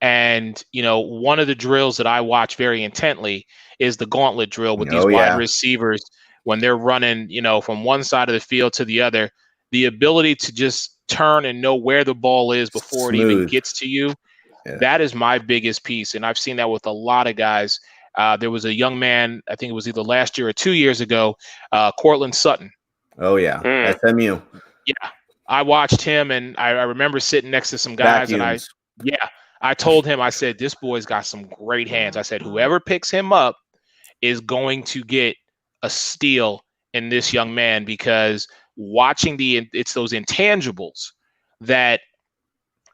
C: and one of the drills that I watch very intently is the Gauntlet Drill with these wide receivers when they're running, from one side of the field to the other. The ability to just turn and know where the ball is before it even gets to you. Yeah. That is my biggest piece, and I've seen that with a lot of guys. There was a young man, I think it was either last year or 2 years ago, Courtland Sutton.
B: Oh, yeah. SMU.
C: Yeah. I watched him, and I remember sitting next to some guys,
B: Vacuums.
C: and I told him, I said, this boy's got some great hands. I said, whoever picks him up is going to get a steal in this young man, because watching it's those intangibles that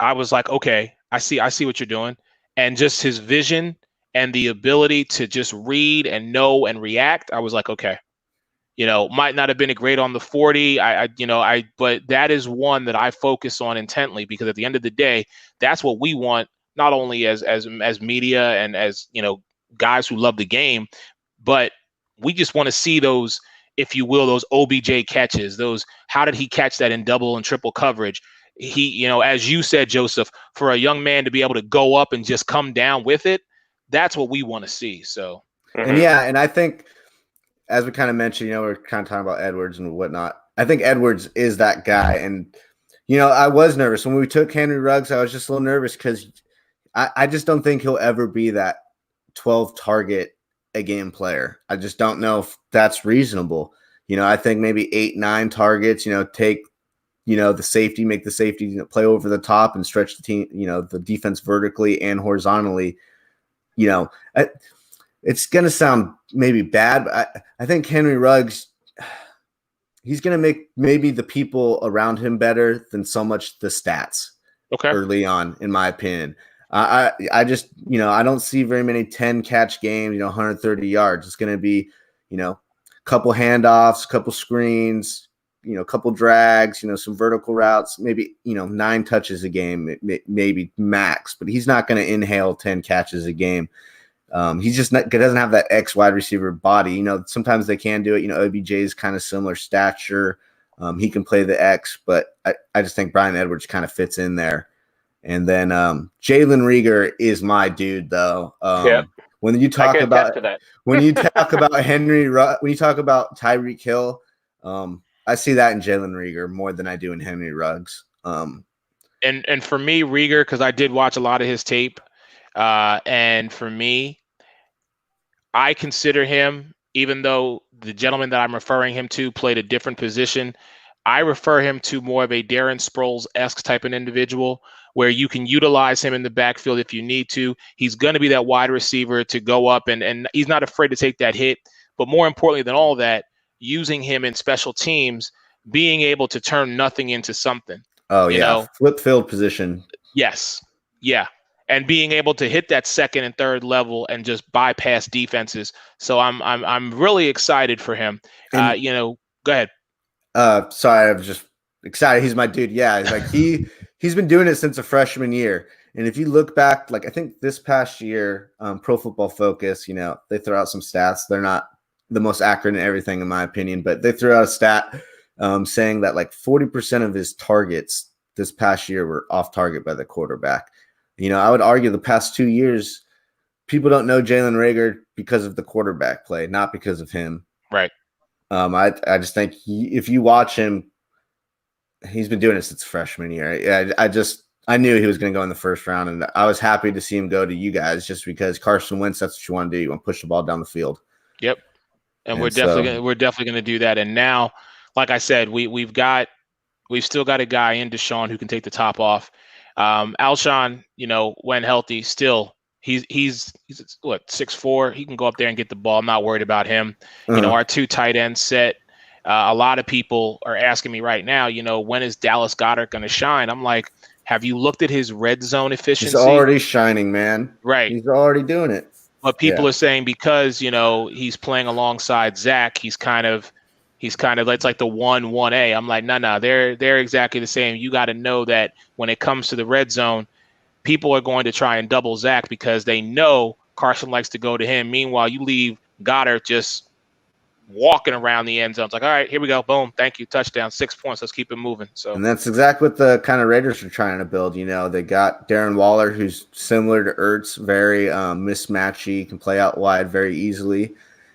C: I was like, okay, I see what you're doing. And just his vision and the ability to just read and know and react, I was like, okay, might not have been a great on the 40. But that is one that I focus on intently, because at the end of the day, that's what we want, not only as media and as, guys who love the game, but we just want to see those, if you will, those OBJ catches, those, how did he catch that in double and triple coverage? He, as you said, Joseph, for a young man to be able to go up and just come down with it, that's what we want to see. So,
B: and I think, as we kind of mentioned, we're kind of talking about Edwards and whatnot. I think Edwards is that guy. And, I was nervous when we took Henry Ruggs. I was just a little nervous because I just don't think he'll ever be that 12 target a game player. I just don't know if that's reasonable. I think maybe 8-9 targets, take, the safety, make the safety play over the top and stretch the team, the defense vertically and horizontally. It's going to sound maybe bad, but I think Henry Ruggs, he's going to make maybe the people around him better than so much the stats early on, in my opinion. I just, I don't see very many 10 catch games, 130 yards. It's going to be, couple handoffs, couple screens, couple drags, some vertical routes, maybe, 9 touches a game, maybe max, but he's not going to inhale 10 catches a game. He's just doesn't have that X wide receiver body. Sometimes they can do it. OBJ is kind of similar stature. He can play the X, but I just think Bryan Edwards kind of fits in there. And then Jalen Reagor is my dude, though. When you talk about Henry, when you talk about Tyreek Hill, I see that in Jalen Reagor more than I do in Henry Ruggs.
C: And for me, Reagor, because I did watch a lot of his tape, and for me, I consider him, even though the gentleman that I'm referring him to played a different position, I refer him to more of a Darren Sproles-esque type of individual, where you can utilize him in the backfield if you need to. He's going to be that wide receiver to go up, and he's not afraid to take that hit. But more importantly than all that, using him in special teams, being able to turn nothing into something.
B: Oh, yeah. Flip field position.
C: Yes. Yeah. And being able to hit that second and third level and just bypass defenses. So I'm really excited for him. Go ahead.
B: Sorry, I'm just excited. He's my dude. Yeah, he's been doing it since a freshman year. And if you look back, I think this past year, Pro Football Focus, they throw out some stats. They're not the most accurate in everything, in my opinion, but they threw out a stat saying that 40% of his targets this past year were off target by the quarterback. I would argue the past 2 years, people don't know Jalen Reagor because of the quarterback play, not because of him.
C: Right.
B: I just think if you watch him, he's been doing it since freshman year. I knew he was going to go in the first round, and I was happy to see him go to you guys just because Carson Wentz, that's what you want to do. You want to push the ball down the field.
C: Yep. And we're definitely going to do that. And now, like I said, we've still got a guy in Deshaun who can take the top off. Alshon, when healthy, still he's what, 6'4". He can go up there and get the ball. I'm not worried about him. Our 2 tight ends set. A lot of people are asking me right now, when is Dallas Goedert going to shine? I'm like, have you looked at his red zone efficiency?
B: He's already shining, man.
C: Right.
B: He's already doing it.
C: But people are saying because, he's playing alongside Zach, he's kind of it's like the 1-1A. I'm like, no, they're exactly the same. You got to know that when it comes to the red zone, people are going to try and double Zach because they know Carson likes to go to him. Meanwhile, you leave Goddard just walking around the end zone. It's like, all right, here we go. Boom. Thank you. Touchdown. 6 points. Let's keep it moving. So,
B: and that's exactly what the kind of Raiders are trying to build. You know, they got Darren Waller, who's similar to Ertz, very mismatchy, can play out wide very easily.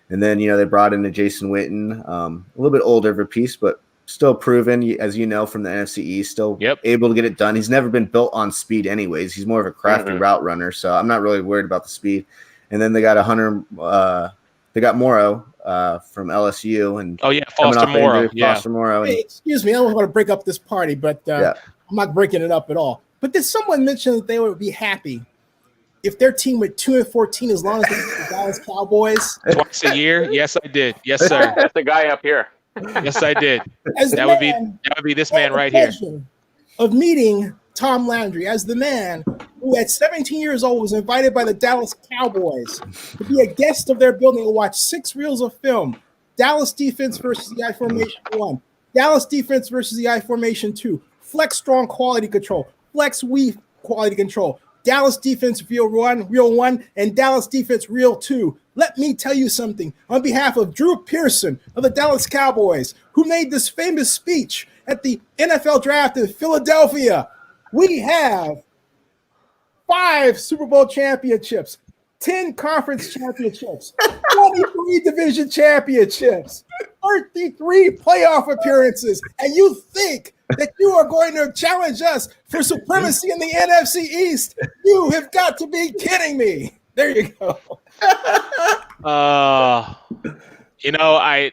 B: And then, you know, they brought in a Jason Witten, a little bit older of a piece, but still proven, as you know, from the NFC East, still able to get it done. He's never been built on speed anyways. He's more of a crafty route runner, so I'm not really worried about the speed. And then they got they got Morrow from LSU. And
C: Foster Morrow.
B: Foster Morrow.
A: Hey, excuse me, I don't want to break up this party, but I'm not breaking it up at all. But did someone mention that they would be happy if their team went 2-14 as long as they beat the Dallas Cowboys?
C: Twice a year? Yes, I did. Yes, sir.
E: That's the guy up here.
C: Yes, I did. That would be this man right here.
A: Of meeting Tom Landry as the man who at 17 years old was invited by the Dallas Cowboys to be a guest of their building and watch 6 reels of film. Dallas defense versus the I formation 1. Dallas defense versus the I formation 2. Flex strong quality control. Flex weave quality control. Dallas defense real 1, and Dallas defense real 2. Let me tell you something on behalf of Drew Pearson of the Dallas Cowboys, who made this famous speech at the NFL draft in Philadelphia. We have 5 Super Bowl championships, 10 conference championships, 23 division championships, 33 playoff appearances, and you think that you are going to challenge us for supremacy in the NFC East? You have got to be kidding me. There you go.
C: You know, I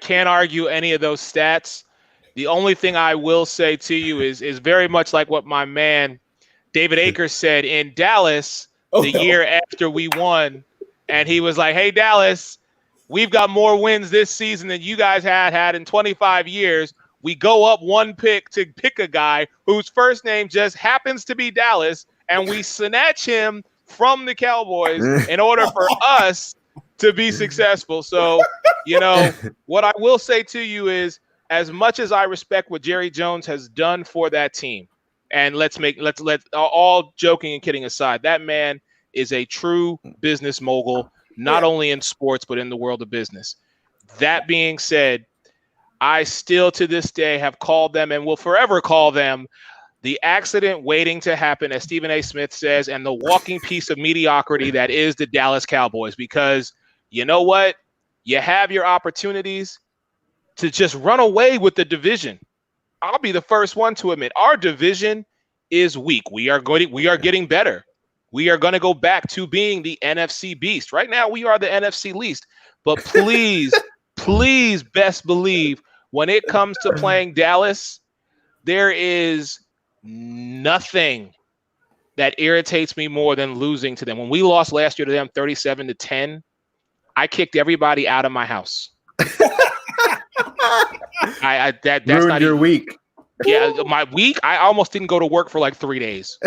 C: can't argue any of those stats. The only thing I will say to you is very much like what my man David Akers said in Dallas year after we won. And he was like, hey, Dallas, we've got more wins this season than you guys had in 25 years. We go up 1 pick to pick a guy whose first name just happens to be Dallas, and we snatch him from the Cowboys in order for us to be successful. So, you know, what I will say to you is, as much as I respect what Jerry Jones has done for that team, and let's all joking and kidding aside, that man is a true business mogul, not only in sports, but in the world of business. That being said, I still to this day have called them and will forever call them the accident waiting to happen, as Stephen A. Smith says, and the walking piece of mediocrity that is the Dallas Cowboys. Because you know what? You have your opportunities to just run away with the division. I'll be the first one to admit our division is weak. We are getting better. We are going to go back to being the NFC beast. Right now, we are the NFC least. But please, please best believe when it comes to playing Dallas, there is nothing that irritates me more than losing to them. When we lost last year to them 37-10, I kicked everybody out of my house. That's
B: ruined
C: not
B: your week.
C: Yeah, my week. I almost didn't go to work for like 3 days.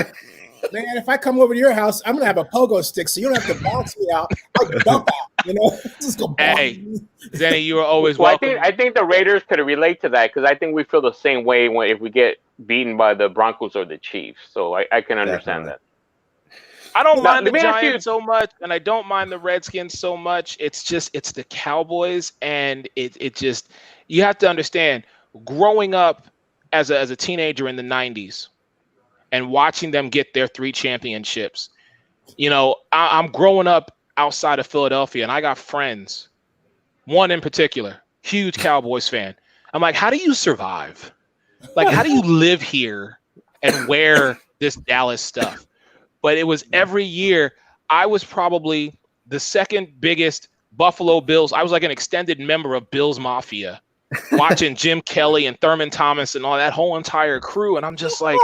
A: Man, if I come over to your house, I'm gonna have a pogo stick, so you don't have to bounce me out. I'll dump out, you know. Just go.
C: Hey, Zennie, you are always
E: well,
C: welcome.
E: I think the Raiders could relate to that because I think we feel the same way if we get beaten by the Broncos or the Chiefs. So I can understand that.
C: I don't mind the Giants so much, and I don't mind the Redskins so much. It's the Cowboys, and it just, you have to understand, growing up as a teenager in the 90s and watching them get their 3 championships, you know, I'm growing up outside of Philadelphia, and I got friends, one in particular, huge Cowboys fan. I'm like, how do you survive? Like, how do you live here and wear this Dallas stuff? But it was every year. I was probably the second biggest Buffalo Bills. I was like an extended member of Bills Mafia, watching Jim Kelly and Thurman Thomas and all that whole entire crew. And I'm just like,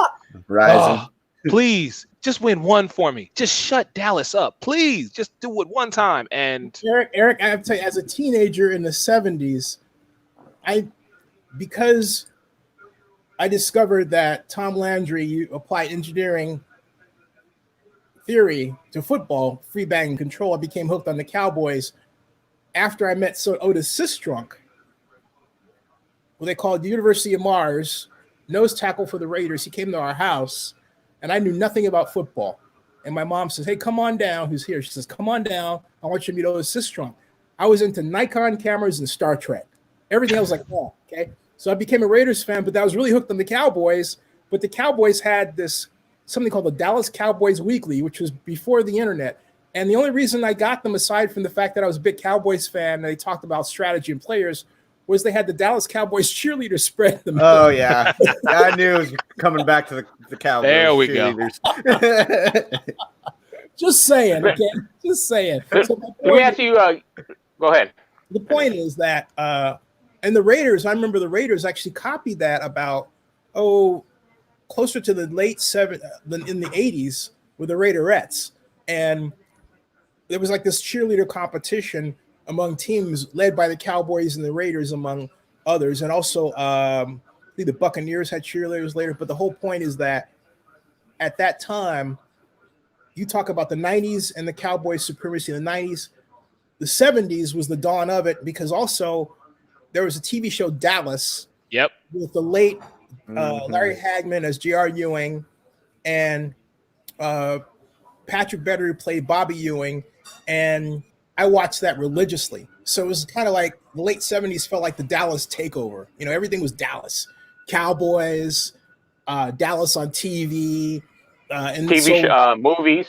C: please just win one for me. Just shut Dallas up. Please just do it one time. And
A: Eric, I have to tell you, as a teenager in the 70s, because I discovered that Tom Landry applied engineering theory to football, free bang and control, I became hooked on the Cowboys after I met Otis Sistrunk, who they called the University of Mars, nose tackle for the Raiders. He came to our house, and I knew nothing about football. And my mom says, "Hey, come on down." Who's here? She says, "Come on down. I want you to meet Otis Sistrunk." I was into Nikon cameras and Star Trek. Everything I was like, "Oh, okay." So I became a Raiders fan, but I was really hooked on the Cowboys. But the Cowboys had something called the Dallas Cowboys Weekly, which was before the internet. And the only reason I got them, aside from the fact that I was a big Cowboys fan and they talked about strategy and players, was they had the Dallas Cowboys cheerleader spread them.
B: Oh, yeah. I knew it was coming back to the Cowboys.
C: There we go.
A: Just saying, okay? Just saying. So
E: let me ask you, go ahead.
A: The point is that, and the Raiders, I remember the Raiders actually copied that about, closer to the late in the 80s with the Raiderettes. And there was like this cheerleader competition among teams led by the Cowboys and the Raiders, among others. And also, I think the Buccaneers had cheerleaders later. But the whole point is that at that time, you talk about the 90s and the Cowboys' supremacy in the 90s. The 70s was the dawn of it, because also there was a TV show, Dallas, with the late Larry Hagman as J.R. Ewing, and Patrick Bettary played Bobby Ewing, and I watched that religiously. So it was kind of like the late 70s felt like the Dallas takeover. You know, everything was Dallas. Cowboys, Dallas on TV. And
E: TV show, movies,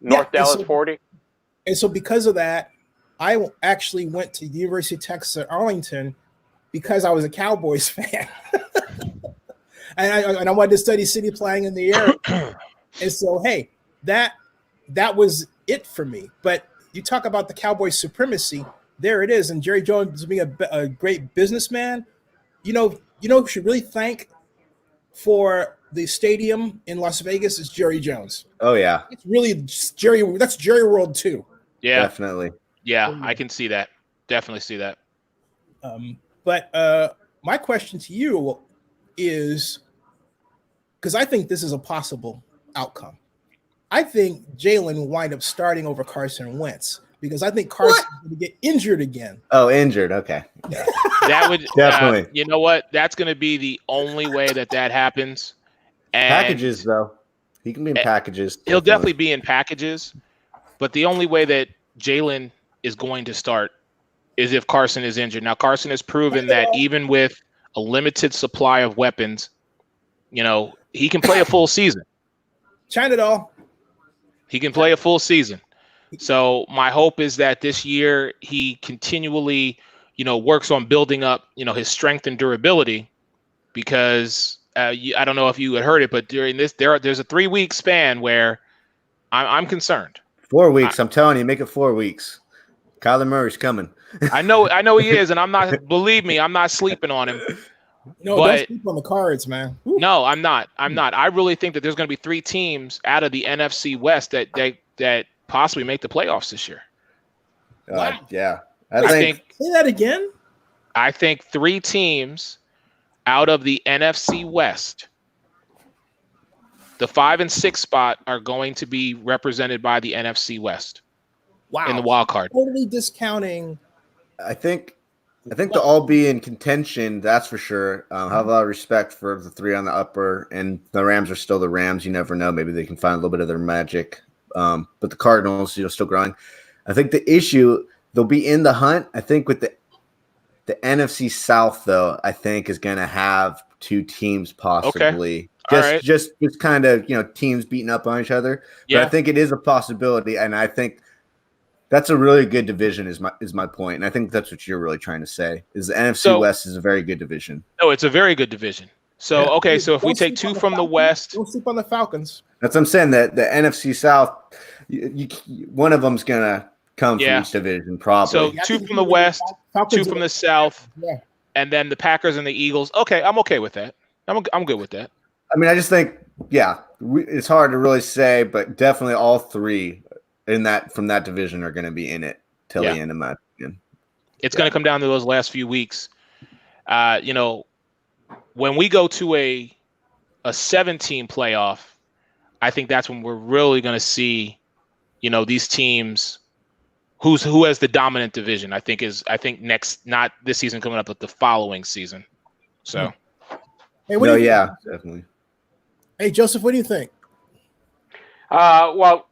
E: North Dallas 40.
A: And so because of that, I actually went to the University of Texas at Arlington because I was a Cowboys fan. and I wanted to study city planning in the area. And so, hey, that was it for me. But you talk about the Cowboys' supremacy, there it is. And Jerry Jones being a great businessman, who should really thank for the stadium in Las Vegas is Jerry Jones.
B: Oh, yeah.
A: It's really Jerry. That's Jerry World too.
C: Yeah,
B: definitely.
C: Yeah, I can see that. Definitely see that.
A: But my question to you is, because I think this is a possible outcome. I think Jalen will wind up starting over Carson Wentz, because I think Carson's going to get injured again.
B: Oh, injured. Okay.
C: That would
B: definitely.
C: You know what? That's going to be the only way that happens. And
B: packages, though. He can be in packages.
C: He'll definitely be in packages. But the only way that Jalen is going to start is if Carson is injured. Now, Carson has proven that even with a limited supply of weapons, he can play a full season.
A: China doll.
C: He can play a full season. So my hope is that this year he continually, works on building up, his strength and durability, because I don't know if you had heard it, but during this, there's a 3-week span where I'm concerned.
B: 4 weeks. I'm telling you, make it 4 weeks. Kyler Murray's coming.
C: I know he is, and I'm not. Believe me, I'm not sleeping on him.
A: No, don't sleep on the Cards, man. Woo.
C: No, I'm not. I really think that there's going to be 3 teams out of the NFC West that possibly make the playoffs this year.
A: Wow.
B: Yeah,
A: I think. Say that again.
C: I think 3 teams out of the NFC West, the 5 and 6 spot, are going to be represented by the NFC West.
A: Wow.
C: In the wild card.
A: Totally discounting.
B: I think they'll all be in contention, that's for sure. I have a lot of respect for the 3 on the upper, and the Rams are still the Rams. You never know. Maybe they can find a little bit of their magic. But the Cardinals, still growing. I think the issue, they'll be in the hunt. I think with the NFC South, though, I think is going to have 2 teams possibly.
C: Okay.
B: Just kind of, teams beating up on each other.
C: Yeah.
B: But I think it is a possibility, and I think that's a really good division is my point. And I think that's what you're really trying to say, is the NFC West is a very good division.
C: No, it's a very good division. So, okay, so if we take 2 from the West.
A: Don't sleep on the Falcons.
B: That's what I'm saying, that the NFC South, one of them's going to come from each division, probably.
C: So 2 from the West, 2 from the South, and then the Packers and the Eagles. Okay, I'm okay with that. I'm good with that.
B: I mean, I just think, it's hard to really say, but definitely all 3 from that division are going to be in it till the end of my opinion.
C: It's going to come down to those last few weeks. When we go to a 7-team playoff, I think that's when we're really going to see, these teams who has the dominant division. I think next, not this season coming up, but the following season. So,
A: hey, definitely.
B: Hey,
A: Joseph, what do you think?
E: Well,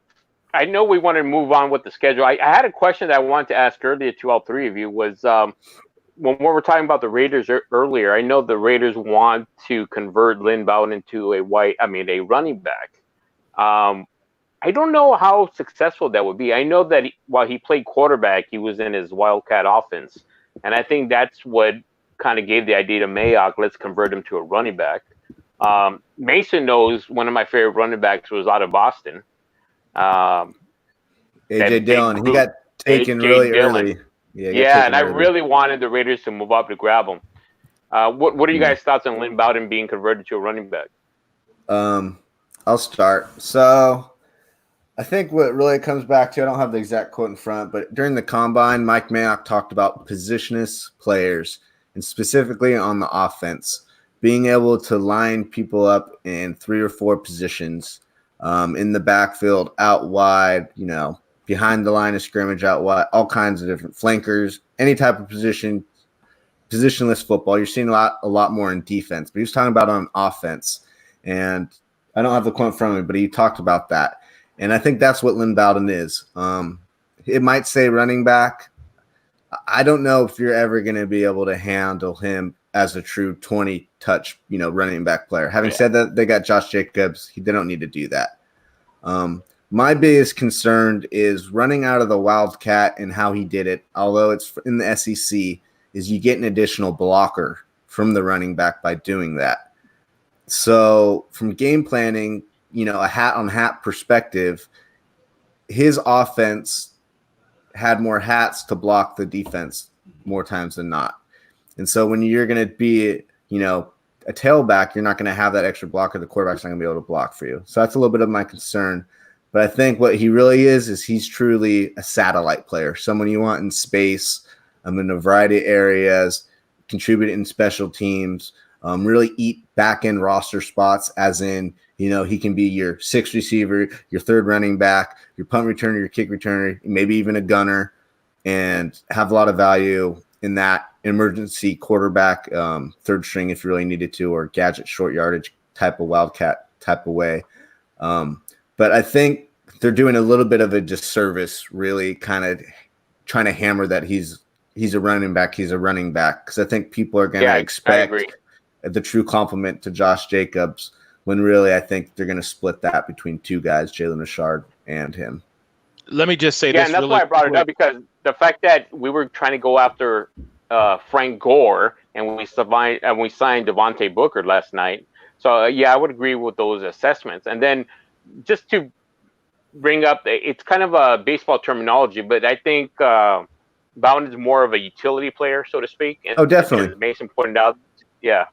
E: I know we want to move on with the schedule. I had a question that I wanted to ask earlier to all three of you was when we were talking about the Raiders earlier, I know the Raiders want to convert Lynn Bowden into a running back. I don't know how successful that would be. I know that while he played quarterback, he was in his Wildcat offense. And I think that's what kind of gave the idea to Mayock, let's convert him to a running back. Mason knows one of my favorite running backs was out of Boston.
B: A.J. Dillon. He got taken really early.
E: Yeah, and I really wanted the Raiders to move up to grab him. What are you guys' thoughts on Lynn Bowden being converted to a running back?
B: I'll start. So I think what really comes back to, I don't have the exact quote in front, but during the combine, Mike Mayock talked about positionless players, and specifically on the offense, being able to line people up in 3 or 4 positions in the backfield, out wide, behind the line of scrimmage, out wide, all kinds of different flankers, any type of position, positionless football. You're seeing a lot more in defense, but he was talking about on offense. And I don't have the quote in front of me, but he talked about that. And I think that's what Lynn Bowden is. It might say running back. I don't know if you're ever going to be able to handle him as a true 20-touch, running back player. Having said that, they got Josh Jacobs. They don't need to do that. My biggest concern is running out of the Wildcat and how he did it, although it's in the SEC, is you get an additional blocker from the running back by doing that. So from game planning, a hat-on-hat perspective, his offense had more hats to block the defense more times than not. And so when you're going to be, a tailback, you're not going to have that extra blocker. The quarterback's not going to be able to block for you. So that's a little bit of my concern. But I think what he really is he's truly a satellite player, someone you want in space, in a variety of areas, contribute in special teams, really eat back-end roster spots, as in, he can be your 6th receiver, your 3rd running back, your punt returner, your kick returner, maybe even a gunner, and have a lot of value in that emergency quarterback, 3rd string if you really needed to, or gadget short yardage type of Wildcat type of way. But I think they're doing a little bit of a disservice, really kind of trying to hammer that he's a running back, because I think people are going to expect the true compliment to Josh Jacobs, when really I think they're going to split that between 2 guys, Jalen Richard and him.
C: Let me just say this.
E: And that's why I brought it up, because the fact that we were trying to go after Frank Gore and we signed Devontae Booker last night. So, I would agree with those assessments. And then just to bring up, it's kind of a baseball terminology, but I think Bowden is more of a utility player, so to speak. And,
B: definitely.
E: As Mason pointed out, yeah.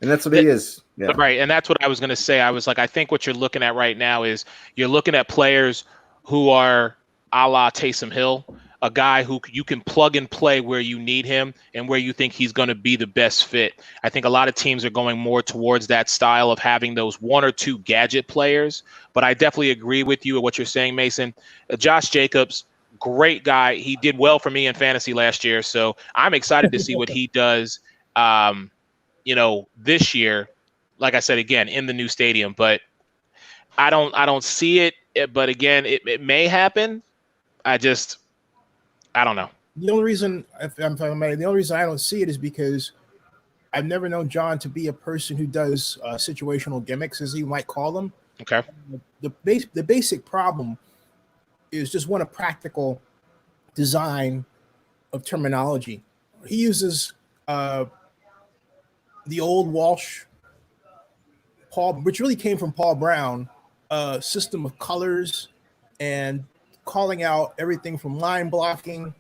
B: And that's what he is. Yeah.
C: Right, and that's what I was going to say. I was like, I think what you're looking at right now is you're looking at players who are a la Taysom Hill, a guy who you can plug and play where you need him and where you think he's going to be the best fit. I think a lot of teams are going more towards that style of having those 1 or 2 gadget players. But I definitely agree with you with what you're saying, Mason. Josh Jacobs, great guy. He did well for me in fantasy last year. So I'm excited to see what he does, this year. Like I said, again, in the new stadium. But I don't see it. But again, it may happen. I don't know.
A: The only reason, if I'm talking about it, the only reason I don't see it is because I've never known John to be a person who does situational gimmicks, as he might call them.
C: Okay.
A: The basic problem is just one of practical design of terminology. He uses the old Walsh, which really came from Paul Brown, system of colors and calling out everything from line blocking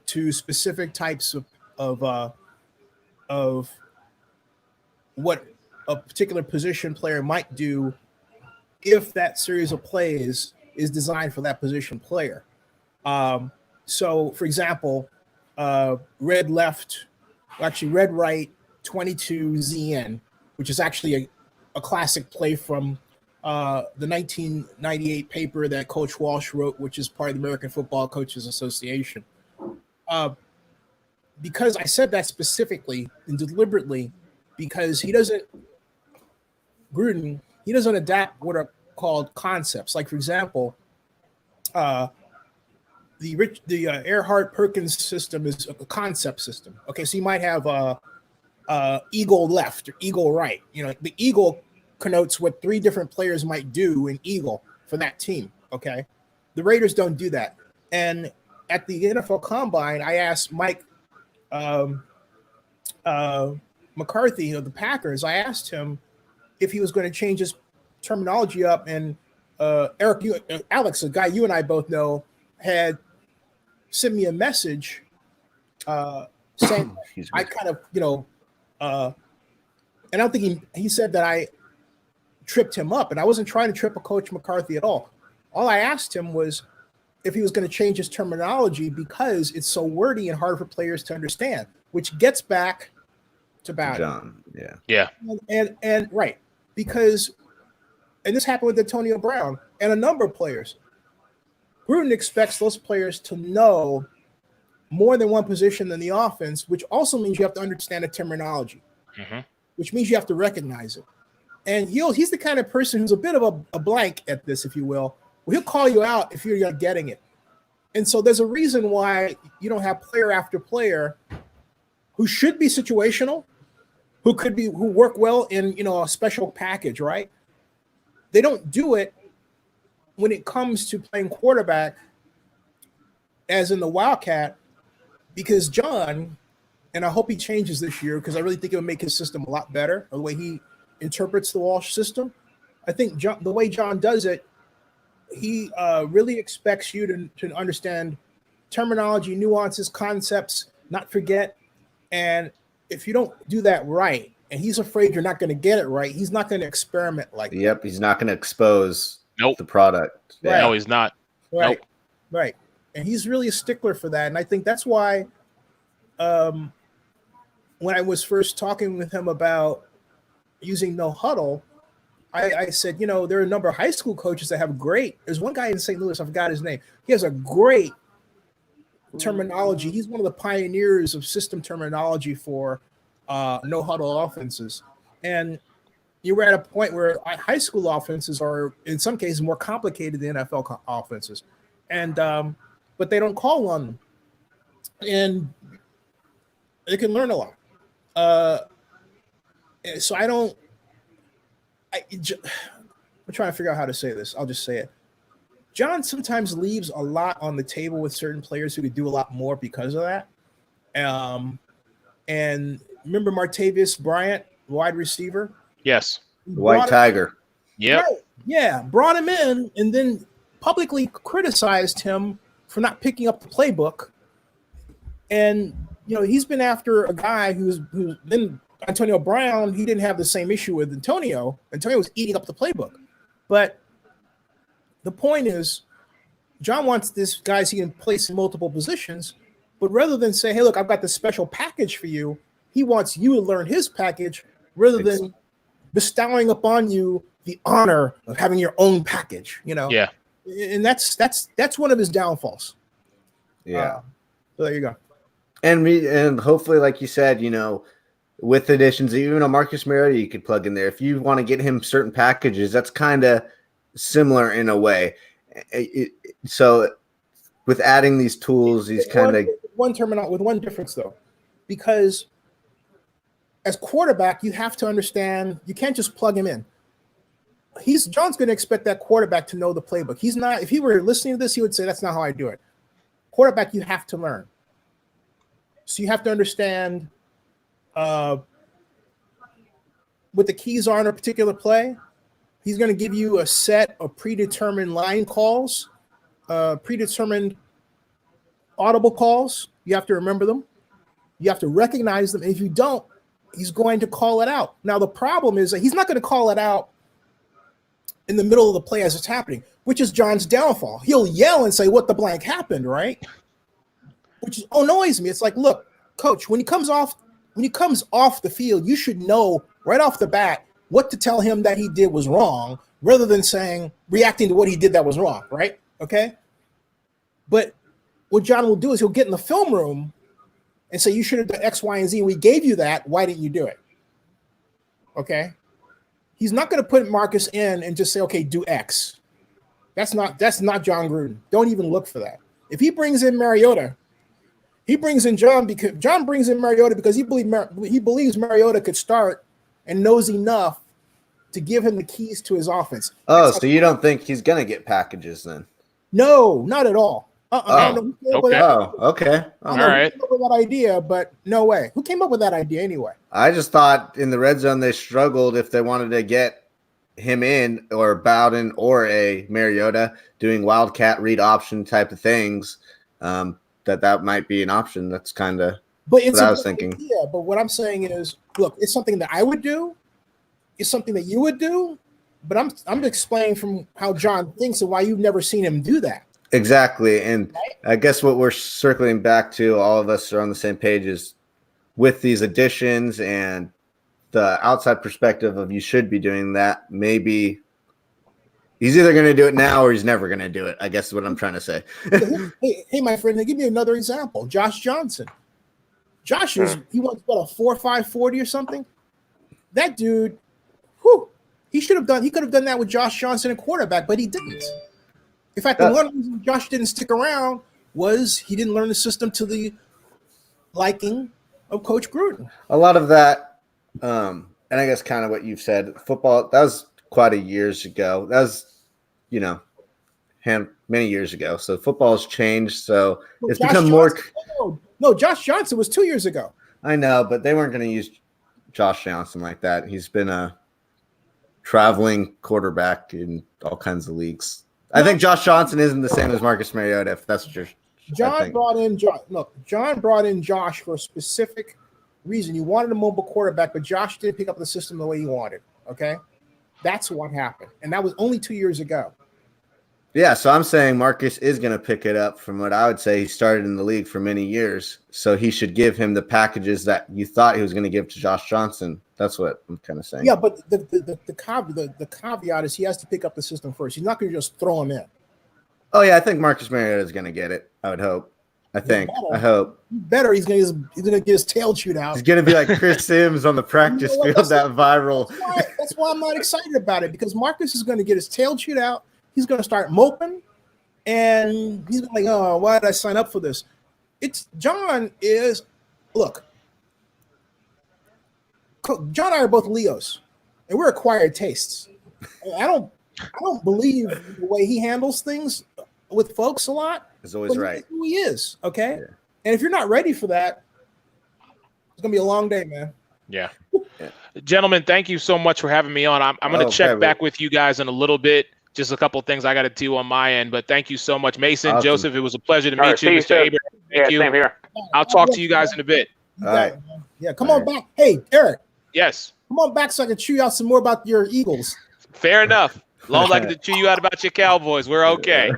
A: to specific types of what a particular position player might do if that series of plays is designed for that position player. So, for example, red right, 22 ZN, which is actually a classic play from the 1998 paper that Coach Walsh wrote, which is part of the American Football Coaches Association. Because I said that specifically and deliberately, because Gruden doesn't adapt what a called concepts. Like, for example, the Earhart-Perkins system is a concept system. Okay, so you might have eagle left or eagle right. The eagle connotes what 3 different players might do in eagle for that team. Okay, the Raiders don't do that. And at the NFL Combine, I asked Mike McCarthy of the Packers. I asked him if he was going to change his terminology up. And Alex, a guy you and I both know, had sent me a message saying I kind of, and I don't think he said that I tripped him up, and I wasn't trying to trip a Coach McCarthy at all. All I asked him was if he was going to change his terminology because it's so wordy and hard for players to understand, which gets back to Bowden.
B: John,
C: yeah.
A: And right, because, and this happened with Antonio Brown and a number of players. Gruden expects those players to know more than one position in the offense, which also means you have to understand the terminology, which means you have to recognize it. And he's the kind of person who's a bit of a blank at this, if you will. Well, he'll call you out if you're not getting it. And so there's a reason why you don't have player after player who should be situational, who work well in, a special package, right? They don't do it when it comes to playing quarterback, as in the Wildcat, because John, and I hope he changes this year because I really think it would make his system a lot better, the way he interprets the Walsh system. I think the way John does it, he really expects you to understand terminology, nuances, concepts, not forget. And if you don't do that right, and he's afraid you're not going to get it right, he's not going to experiment like that.
B: Yep, he's not going to expose the product.
C: Right. No, he's not.
A: Right. Nope. Right. And he's really a stickler for that. And I think that's why when I was first talking with him about using no huddle, I said, there are a number of high school coaches that have great. There's one guy in St. Louis, I forgot his name. He has a great terminology. He's one of the pioneers of system terminology for no huddle offenses. And you were at a point where high school offenses are, in some cases, more complicated than NFL offenses. And but they don't call on them. And they can learn a lot. So I'm trying to figure out how to say this. I'll just say it. John sometimes leaves a lot on the table with certain players who could do a lot more because of that. And remember Martavis Bryant, wide receiver?
C: Yes.
B: White Tiger.
C: Yep.
A: Right. Yeah. Brought him in and then publicly criticized him for not picking up the playbook. And, he's been after a guy who's been Antonio Brown. He didn't have the same issue with Antonio. Antonio was eating up the playbook. But the point is, John wants this guys he can place in multiple positions. But rather than say, hey, look, I've got this special package for you, he wants you to learn his package rather than bestowing upon you the honor of having your own package,
C: Yeah.
A: And that's one of his downfalls.
B: Yeah.
A: So there you go.
B: And hopefully, like you said, with additions, even Marcus Mariota you could plug in there. If you want to get him certain packages, that's kind of similar in a way. So with adding these tools, these kind of
A: one terminal with one difference though, because as quarterback, you have to understand you can't just plug him in. John's going to expect that quarterback to know the playbook. He's not. If he were listening to this, he would say that's not how I do it. Quarterback, you have to learn. So you have to understand what the keys are in a particular play. He's going to give you a set of predetermined line calls, predetermined audible calls. You have to remember them. You have to recognize them. And if you don't, he's going to call it out. Now, the problem is that he's not going to call it out in the middle of the play as it's happening, which is John's downfall. He'll yell and say, what the blank happened, right? Which annoys me. It's like, look, coach, when he comes off the field, you should know right off the bat what to tell him that he did was wrong, rather than reacting to what he did that was wrong, right? Okay? But what John will do is he'll get in the film room and say, you should have done X, Y, and Z. We gave you that. Why didn't you do it? Okay? He's not going to put Marcus in and just say, okay, do X. That's not John Gruden. Don't even look for that. If he brings in Mariota, he brings in John because John brings in Mariota because he believes Mariota could start and knows enough to give him the keys to his offense.
B: Oh, so you don't think he's going to get packages then?
A: No, not at all.
B: Okay. Okay.
C: All right.
A: Who came up with that idea, but no way. Who came up with that idea anyway?
B: I just thought in the red zone they struggled if they wanted to get him in or Bowden or a Mariota doing wildcat read option type of things. That might be an option. That's kind of what I was thinking.
A: Yeah, but what I'm saying is, look, it's something that I would do. It's something that you would do. But I'm explaining from how John thinks and why you've never seen him do that.
B: Exactly. And I guess what we're circling back to, all of us are on the same page, is with these additions and the outside perspective of you should be doing that. Maybe he's either going to do it now or he's never going to do it, I guess is what I'm trying to say.
A: hey, my friend, give me another example. Josh Johnson. He wants a 4.5 40 or something. That dude, he could have done that with Josh Johnson and quarterback, but he didn't. In fact, the one reason Josh didn't stick around was he didn't learn the system to the liking of Coach Gruden.
B: A lot of that, and I guess kind of what you've said, football, that was quite a years ago. That was, many years ago. So football has changed. So it's become more.
A: No, Josh Johnson was 2 years ago.
B: I know, but they weren't going to use Josh Johnson like that. He's been a traveling quarterback in all kinds of leagues. I think Josh Johnson isn't the same as Marcus Mariota, if that's what you're
A: John brought in Josh for a specific reason. You wanted a mobile quarterback, but Josh didn't pick up the system the way you wanted. Okay? That's what happened. And that was only 2 years ago.
B: Yeah, so I'm saying Marcus is going to pick it up from what I would say he started in the league for many years. So he should give him the packages that you thought he was going to give to Josh Johnson. That's what I'm kind of saying.
A: Yeah, but the caveat is he has to pick up the system first. He's not going to just throw him in.
B: Oh, yeah, I think Marcus Mariota is going to get it. I would hope. I hope.
A: Better. He's going to get his tail chewed out.
B: He's going to be like Chris Sims on the practice field, that viral.
A: That's why I'm not excited about it, because Marcus is going to get his tail chewed out. He's going to start moping, and he's like, oh, why did I sign up for this? Look, John and I are both Leos, and we're acquired tastes. I don't believe the way he handles things with folks a lot.
B: Is always right.
A: Who he is, okay?
B: Yeah.
A: And if you're not ready for that, it's going to be a long day, man.
C: Yeah. Gentlemen, thank you so much for having me on. I'm going to check back with you guys in a little bit. Just a couple of things I got to do on my end, but thank you so much, Mason.
B: Awesome.
C: Joseph, it was a pleasure to meet you. Mr. Abraham, thank you.
E: Same here.
C: I'll talk to you guys in a bit.
B: All right.
A: Yeah, come on back. Hey, Eric.
C: Yes.
A: Come on back so I can chew out some more about your Eagles.
C: Fair enough. As long as I get to chew you out about your Cowboys, we're okay.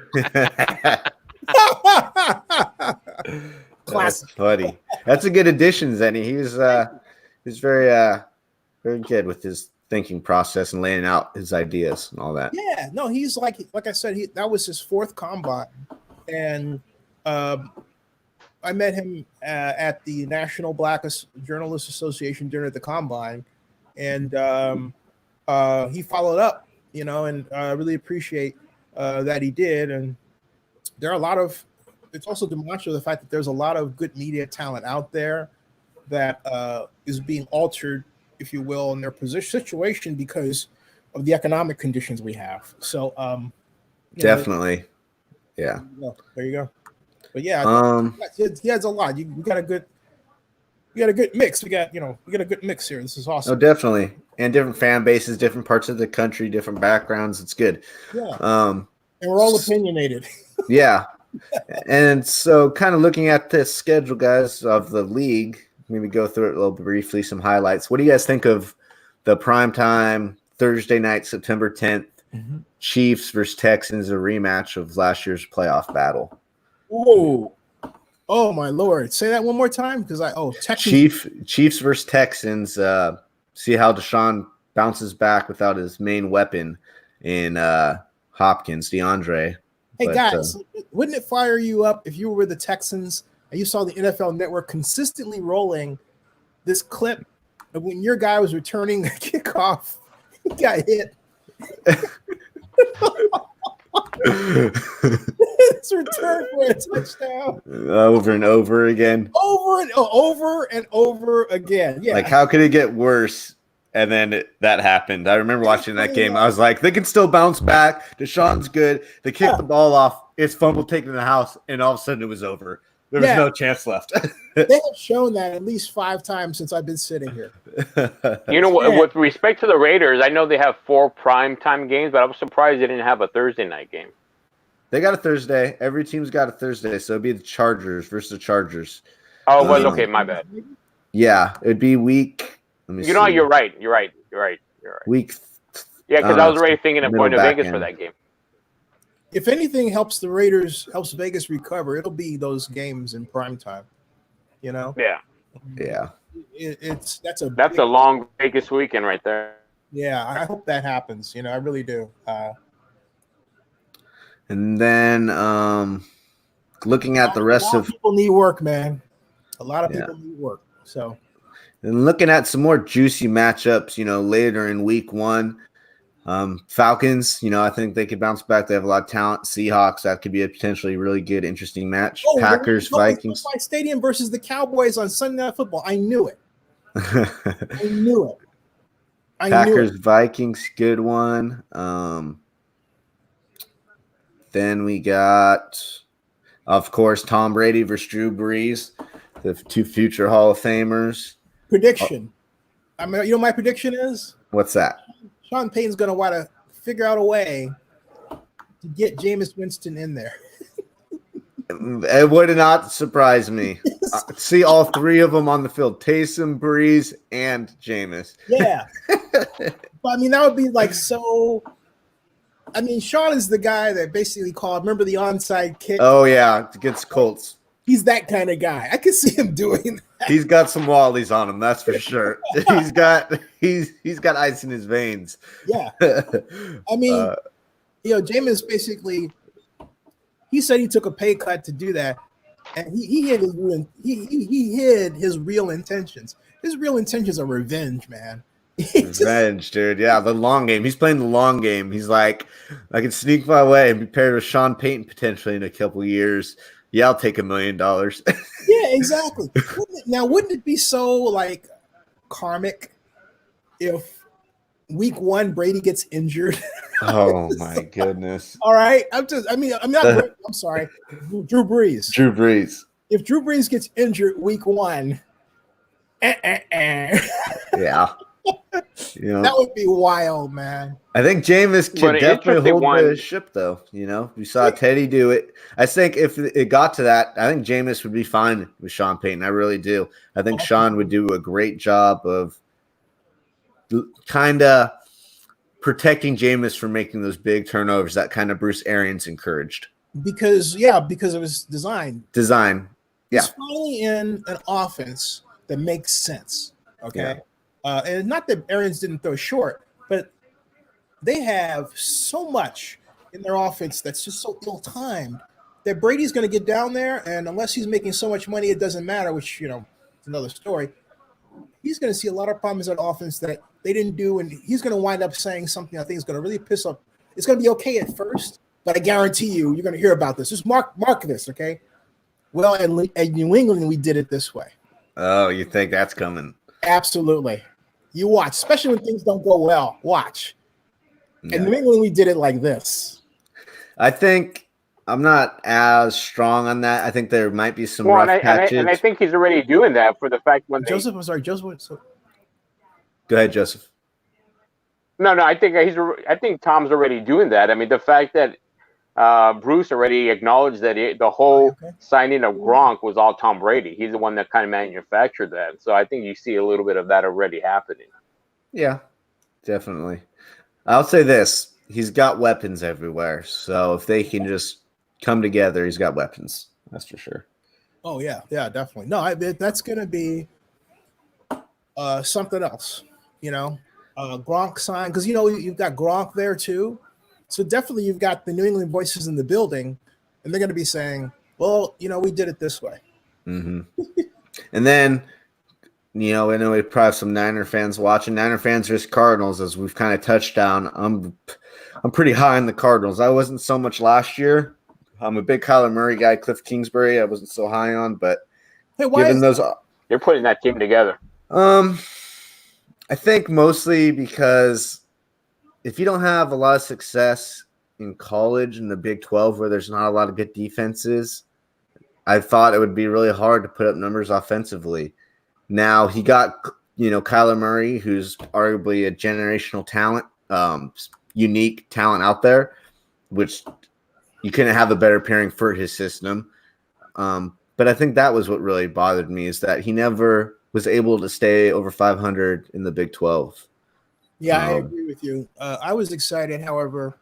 B: That's funny. That's a good addition, Zennie. He's very good with his thinking process and laying out his ideas and all that.
A: Yeah, no, he's like I said, that was his fourth combine, and I met him at the National Black Journalists Association dinner at the combine, and he followed up, and I really appreciate that he did. And there are a lot of. It's also demonstrative of the fact that there's a lot of good media talent out there that is being altered, if you will, in their situation because of the economic conditions we have. So,
B: definitely, yeah.
A: There you go. But yeah, he has a lot. We got a good mix. We got a good mix here. This is awesome.
B: Oh, definitely, and different fan bases, different parts of the country, different backgrounds. It's good.
A: Yeah. And we're all opinionated.
B: Yeah. And so, kind of looking at this schedule, guys, of the league. Maybe go through it a little briefly, some highlights. What do you guys think of the primetime Thursday night, September 10th, Chiefs versus Texans, a rematch of last year's playoff battle?
A: Whoa. Oh, my Lord. Say that one more time, because Texans.
B: Chiefs versus Texans. See how Deshaun bounces back without his main weapon in Hopkins, DeAndre.
A: Hey, guys, wouldn't it fire you up if you were with the Texans and you saw the NFL Network consistently rolling this clip of when your guy was returning the kickoff got hit. It's returned for a touchdown.
B: Over and over again.
A: Over and over again. Yeah.
B: Like, how could it get worse? And then that happened. I remember watching that game. I was like, they can still bounce back. Deshaun's good. They kicked the ball off. It's fumble taken in the house, and all of a sudden it was over. There was no chance left.
A: They have shown that at least 5 times since I've been sitting here.
E: You know, with respect to the Raiders, I know they have 4 primetime games, but I was surprised they didn't have a Thursday night game.
B: They got a Thursday. Every team's got a Thursday, so it'd be the Chargers versus the Chargers.
E: Oh, it was okay. My bad.
B: Yeah, it'd be week. Let me see.
E: You're right. You're right.
B: Week.
E: Yeah, because I was already thinking of going to Vegas for that game.
A: If anything helps Vegas recover, it'll be those games in prime time. You know?
E: Yeah.
B: Yeah.
A: That's
E: a long Vegas weekend right there.
A: Yeah, I hope that happens. You know, I really do.
B: And then looking at the rest of
A: people need work, man. A lot of people need work. So,
B: and looking at some more juicy matchups, you know, later in week 1. Falcons, you know, I think they could bounce back. They have a lot of talent. Seahawks, that could be a potentially really good, interesting match. Packers, Vikings.
A: Stadium versus the Cowboys on Sunday Night Football. I knew it. I knew it.
B: Packers, Vikings, good one. Then we got, of course, Tom Brady versus Drew Brees, the 2 future Hall of Famers.
A: Prediction. I mean, you know what my prediction is?
B: What's that?
A: Sean Payton's going to want to figure out a way to get Jameis Winston in there.
B: It would not surprise me. See all 3 of them on the field: Taysom, Breeze, and Jameis.
A: Yeah. But, I mean, that would be like so. I mean, Sean is the guy that basically called. Remember the onside kick?
B: Oh yeah, against Colts.
A: He's that kind of guy. I could see him doing that.
B: He's got some wallies on him, that's for sure. he's got ice in his veins.
A: Yeah. I mean, you know, Jameis basically, he said he took a pay cut to do that, and he hid his real intentions. His real intentions are revenge, man.
B: Revenge, dude. Yeah, the long game. He's playing the long game. He's like, I can sneak my way and be paired with Sean Payton potentially in a couple years. Yeah, I'll take $1 million.
A: Yeah, exactly. Wouldn't it be so like karmic if week 1 Brady gets injured?
B: Oh my goodness.
A: All right. I'm sorry. Drew Brees. If Drew Brees gets injured week 1,
B: yeah. You know,
A: that would be wild, man.
B: I think Jameis can definitely hold the ship, though. You know, we saw Teddy do it. I think if it got to that, I think Jameis would be fine with Sean Payton. I really do. I think Sean would do a great job of kind of protecting Jameis from making those big turnovers that kind of Bruce Arians encouraged.
A: Because of his design. Yeah. He's finally in an offense that makes sense. Okay. Yeah. And not that Arians didn't throw short, but they have so much in their offense that's just so ill-timed that Brady's going to get down there, and unless he's making so much money, it doesn't matter, which, you know, it's another story. He's going to see a lot of problems on offense that they didn't do, and he's going to wind up saying something I think is going to really piss off. It's going to be okay at first, but I guarantee you're going to hear about this. Just mark this, okay? Well, in New England, we did it this way.
B: Oh, you think that's coming?
A: Absolutely. You watch, especially when things don't go well. Watch. Yeah. In New England, we did it like this.
B: I think I'm not as strong on that. I think there might be some rough patches.
E: And I think he's already doing that for the fact when
A: Joseph. Joseph.
B: Go ahead, Joseph.
E: No. I think Tom's already doing that. I mean, the fact that Bruce already acknowledged that the whole signing of Gronk was all Tom Brady. He's the one that kind of manufactured that. So I think you see a little bit of that already happening.
B: Yeah, definitely. I'll say this. He's got weapons everywhere. So if they can just come together, he's got weapons. That's for sure.
A: Oh, yeah. Yeah, definitely. No, that's going to be something else, you know. Gronk sign, because, you know, you've got Gronk there too. So definitely you've got the New England voices in the building, and they're going to be saying, well, you know, we did it this way.
B: Mm-hmm. And then I know we probably have some Niner fans watching. Niner fans versus Cardinals, as we've kind of touched on. I'm pretty high on the Cardinals. I wasn't so much last year. I'm a big Kyler Murray guy. Cliff Kingsbury, I wasn't so high on, but given those,
E: they're putting that team together.
B: I think mostly because if you don't have a lot of success in college in the Big 12, where there's not a lot of good defenses, I thought it would be really hard to put up numbers offensively. Now he got, Kyler Murray, who's arguably a generational talent, unique talent out there, which you couldn't have a better pairing for his system. But I think that was what really bothered me, is that he never was able to stay over 500 in the Big 12.
A: Yeah, I agree with you. I was excited, however,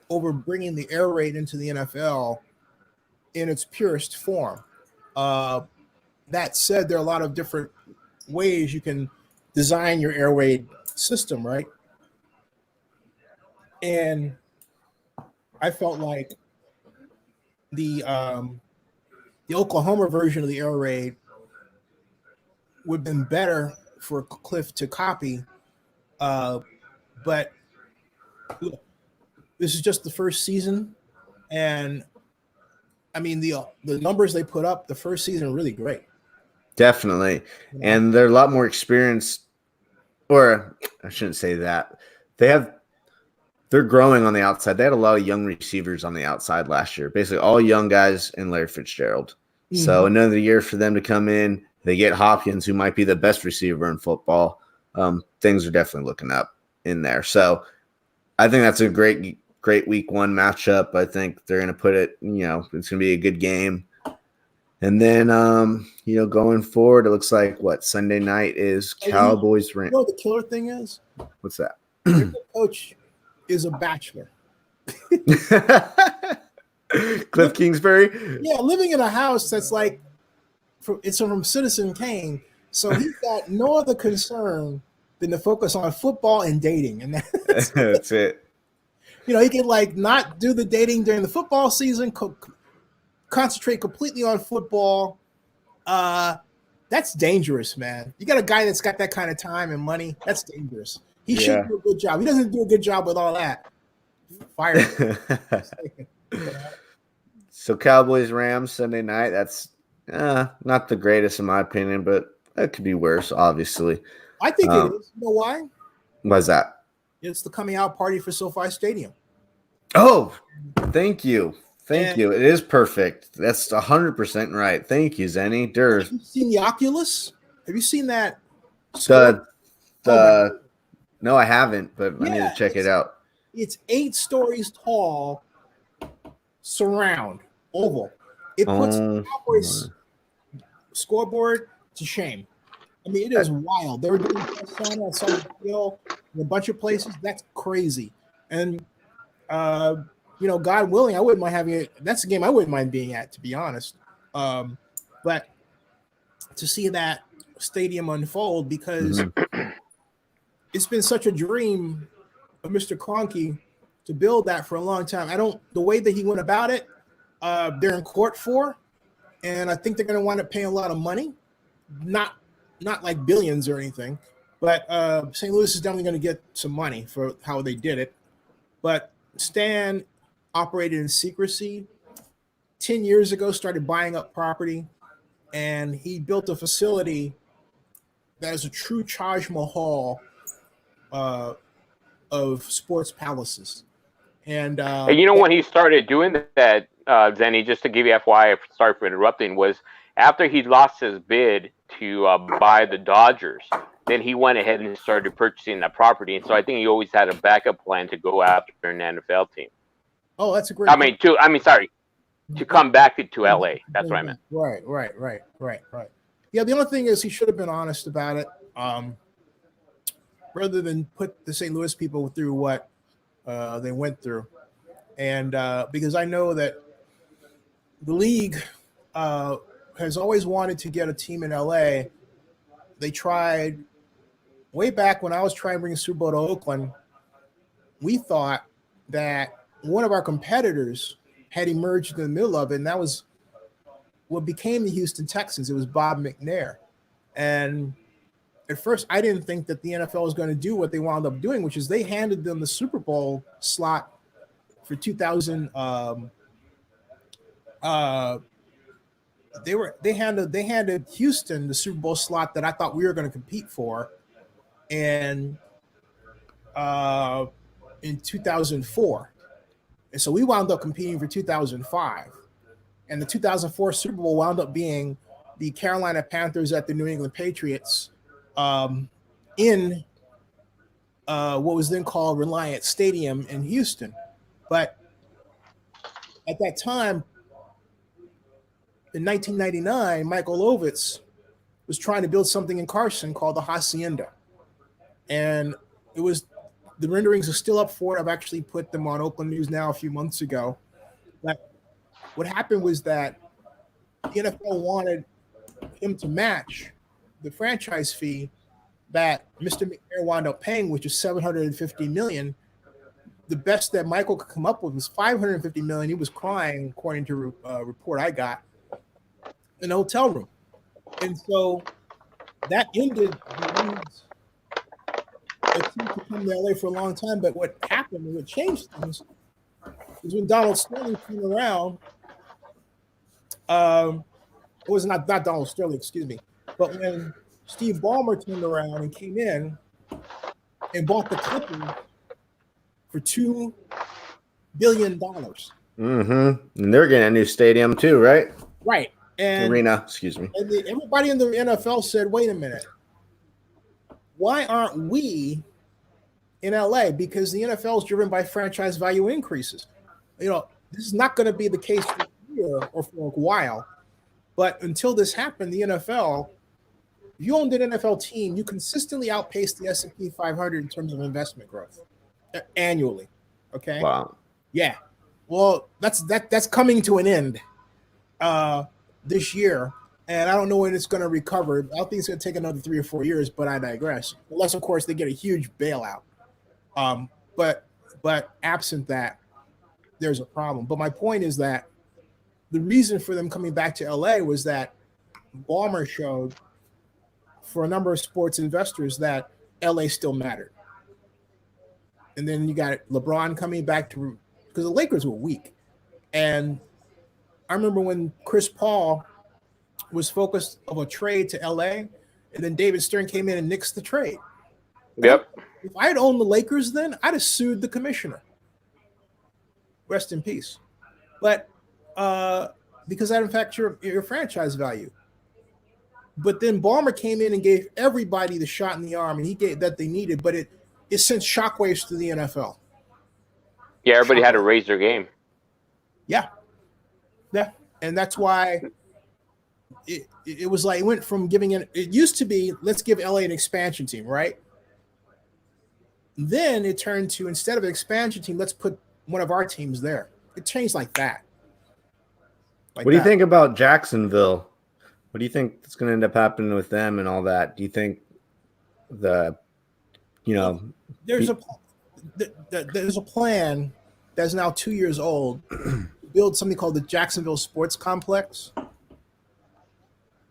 A: over bringing the air raid into the NFL in its purest form. That said, there are a lot of different ways you can design your air raid system, right? And I felt like the Oklahoma version of the air raid would have been better for Cliff to copy. But look, this is just the first season, and I mean the numbers they put up the first season are really great.
B: Definitely. And they're a lot more experienced, or I shouldn't say that. They're growing on the outside. They had a lot of young receivers on the outside last year, basically all young guys and Larry Fitzgerald. Mm-hmm. So another year for them to come in. They get Hopkins, who might be the best receiver in football. Things are definitely looking up in there. So I think that's a great week one matchup. I think they're going to put it, it's going to be a good game. And then, going forward, it looks like Sunday night is Cowboys.
A: You know what the killer thing is?
B: What's that?
A: The coach is a bachelor.
B: Cliff Kingsbury?
A: Yeah, living in a house that's it's from Citizen Kane. So he's got no other concern than to focus on football and dating. And
B: that's it.
A: He can not do the dating during the football season, concentrate completely on football. That's dangerous, man. You got a guy that's got that kind of time and money. That's dangerous. He should do a good job. He doesn't do a good job with all that. Fire.
B: So Cowboys Rams Sunday night. That's not the greatest in my opinion, but that could be worse, obviously.
A: I think it is. You know why?
B: Why's that?
A: It's the coming out party for SoFi Stadium.
B: Oh, thank you. Thank you. It is perfect. That's 100% right. Thank you, Zennie.
A: Have you seen the Oculus? Have you seen that?
B: No, I haven't, but I need to check it out.
A: It's 8 stories tall, surround, oval. It puts the Cowboys scoreboard to shame. I mean, it is wild. They were doing on some hill in a bunch of places. That's crazy. And God willing, I wouldn't mind having it. That's a game I wouldn't mind being at, to be honest. But to see that stadium unfold, because it's been such a dream of Mr. Kroenke to build that for a long time. The way that he went about it, they're in court for, and I think they're going to wind up paying a lot of money, not like billions or anything, but St. Louis is definitely going to get some money for how they did it. But Stan operated in secrecy. 10 years ago, started buying up property, and he built a facility that is a true Taj Mahal of sports palaces. And
E: when he started doing that, Zennie, just to give you FYI, sorry for interrupting, was after he lost his bid to buy the Dodgers, then he went ahead and started purchasing that property. And so I think he always had a backup plan to go after an NFL team.
A: Oh, that's a great.
E: To come back to LA. That's what I meant.
A: Right. Yeah, the only thing is he should have been honest about it, rather than put the St. Louis people through what they went through. And because I know that the league has always wanted to get a team in LA. They tried way back when I was trying to bring Super Bowl to Oakland. We thought that one of our competitors had emerged in the middle of it, and that was what became the Houston Texans. It was Bob McNair. And at first, I didn't think that the NFL was going to do what they wound up doing, which is they handed them the Super Bowl slot for 2000. They handed Houston the Super Bowl slot that I thought we were going to compete for, and in 2004, and so we wound up competing for 2005, and the 2004 Super Bowl wound up being the Carolina Panthers at the New England Patriots in what was then called Allegiant Stadium in Houston. But at that time, in 1999, Michael Ovitz was trying to build something in Carson called the Hacienda. And it was, the renderings are still up for it. I've actually put them on Oakland News Now a few months ago. But what happened was that the NFL wanted him to match the franchise fee that Mr. McNair wound up paying, which is $750 million. The best that Michael could come up with was $550 million. He was crying, according to a report I got, in a hotel room. And so that ended the league's attempt to come to LA for a long time. But what happened and what changed things is when Donald Sterling came around, it was not Donald Sterling, excuse me, but when Steve Ballmer turned around and came in and bought the Clippers for $2 billion.
B: Mm-hmm. And they're getting a new stadium too, right?
A: Right. And
B: arena, excuse me.
A: And everybody in the NFL said, wait a minute. Why aren't we in LA? Because the NFL is driven by franchise value increases. You know, this is not going to be the case for a year or for a while. But until this happened, the NFL, if you owned an NFL team, you consistently outpaced the S&P 500 in terms of investment growth annually. Okay.
B: Wow.
A: Yeah. Well, that's coming to an end this year, and I don't know when it's going to recover. I think it's going to take another 3 or 4 years, but I digress. Unless, of course, they get a huge bailout. But absent that, there's a problem. But my point is that the reason for them coming back to LA was that Ballmer showed for a number of sports investors that LA still mattered. And then you got LeBron coming back to, because the Lakers were weak. And I remember when Chris Paul was focused of a trade to LA, and then David Stern came in and nixed the trade.
E: Yep.
A: If I had owned the Lakers then, I'd have sued the commissioner. Rest in peace. But because that affects your franchise value. But then Ballmer came in and gave everybody the shot in the arm, and he gave that they needed, but it sent shockwaves to the NFL.
E: Yeah, everybody had to raise their game.
A: Yeah. Yeah. And that's why it was like, it went from giving it used to be, let's give LA an expansion team, right? Then it turned to, instead of an expansion team, let's put one of our teams there. It changed like that.
B: What do you think about Jacksonville? What do you think is going to end up happening with them and all that? Do you think there's a plan that's now 2 years old to build something called the Jacksonville Sports Complex?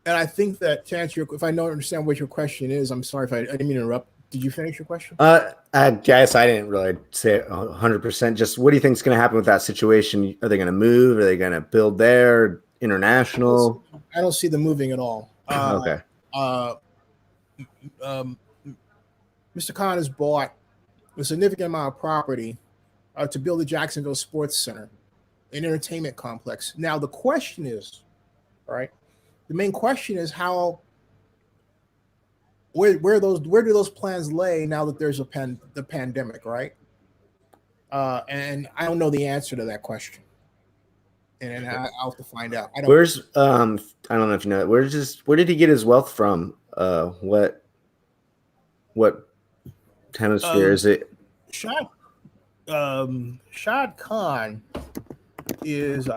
B: And I think that, to answer if I don't understand what your question is, I'm sorry if I didn't mean to interrupt. Did you finish your question? I guess I didn't really say it 100%. Just what do you think is going to happen with that situation? Are they going to move? Are they going to build there? International?
A: I don't see them moving at all.
B: Okay.
A: Mr. Khan has bought a significant amount of property to build the Jacksonville Sports Center, an entertainment complex. Now, the question is, all right, the main question is where do those plans lay now that there's the pandemic, right? And I don't know the answer to that question, and I'll have to find out. I don't know if you know,
B: where did he get his wealth from? What hemisphere is it?
A: Shad Khan is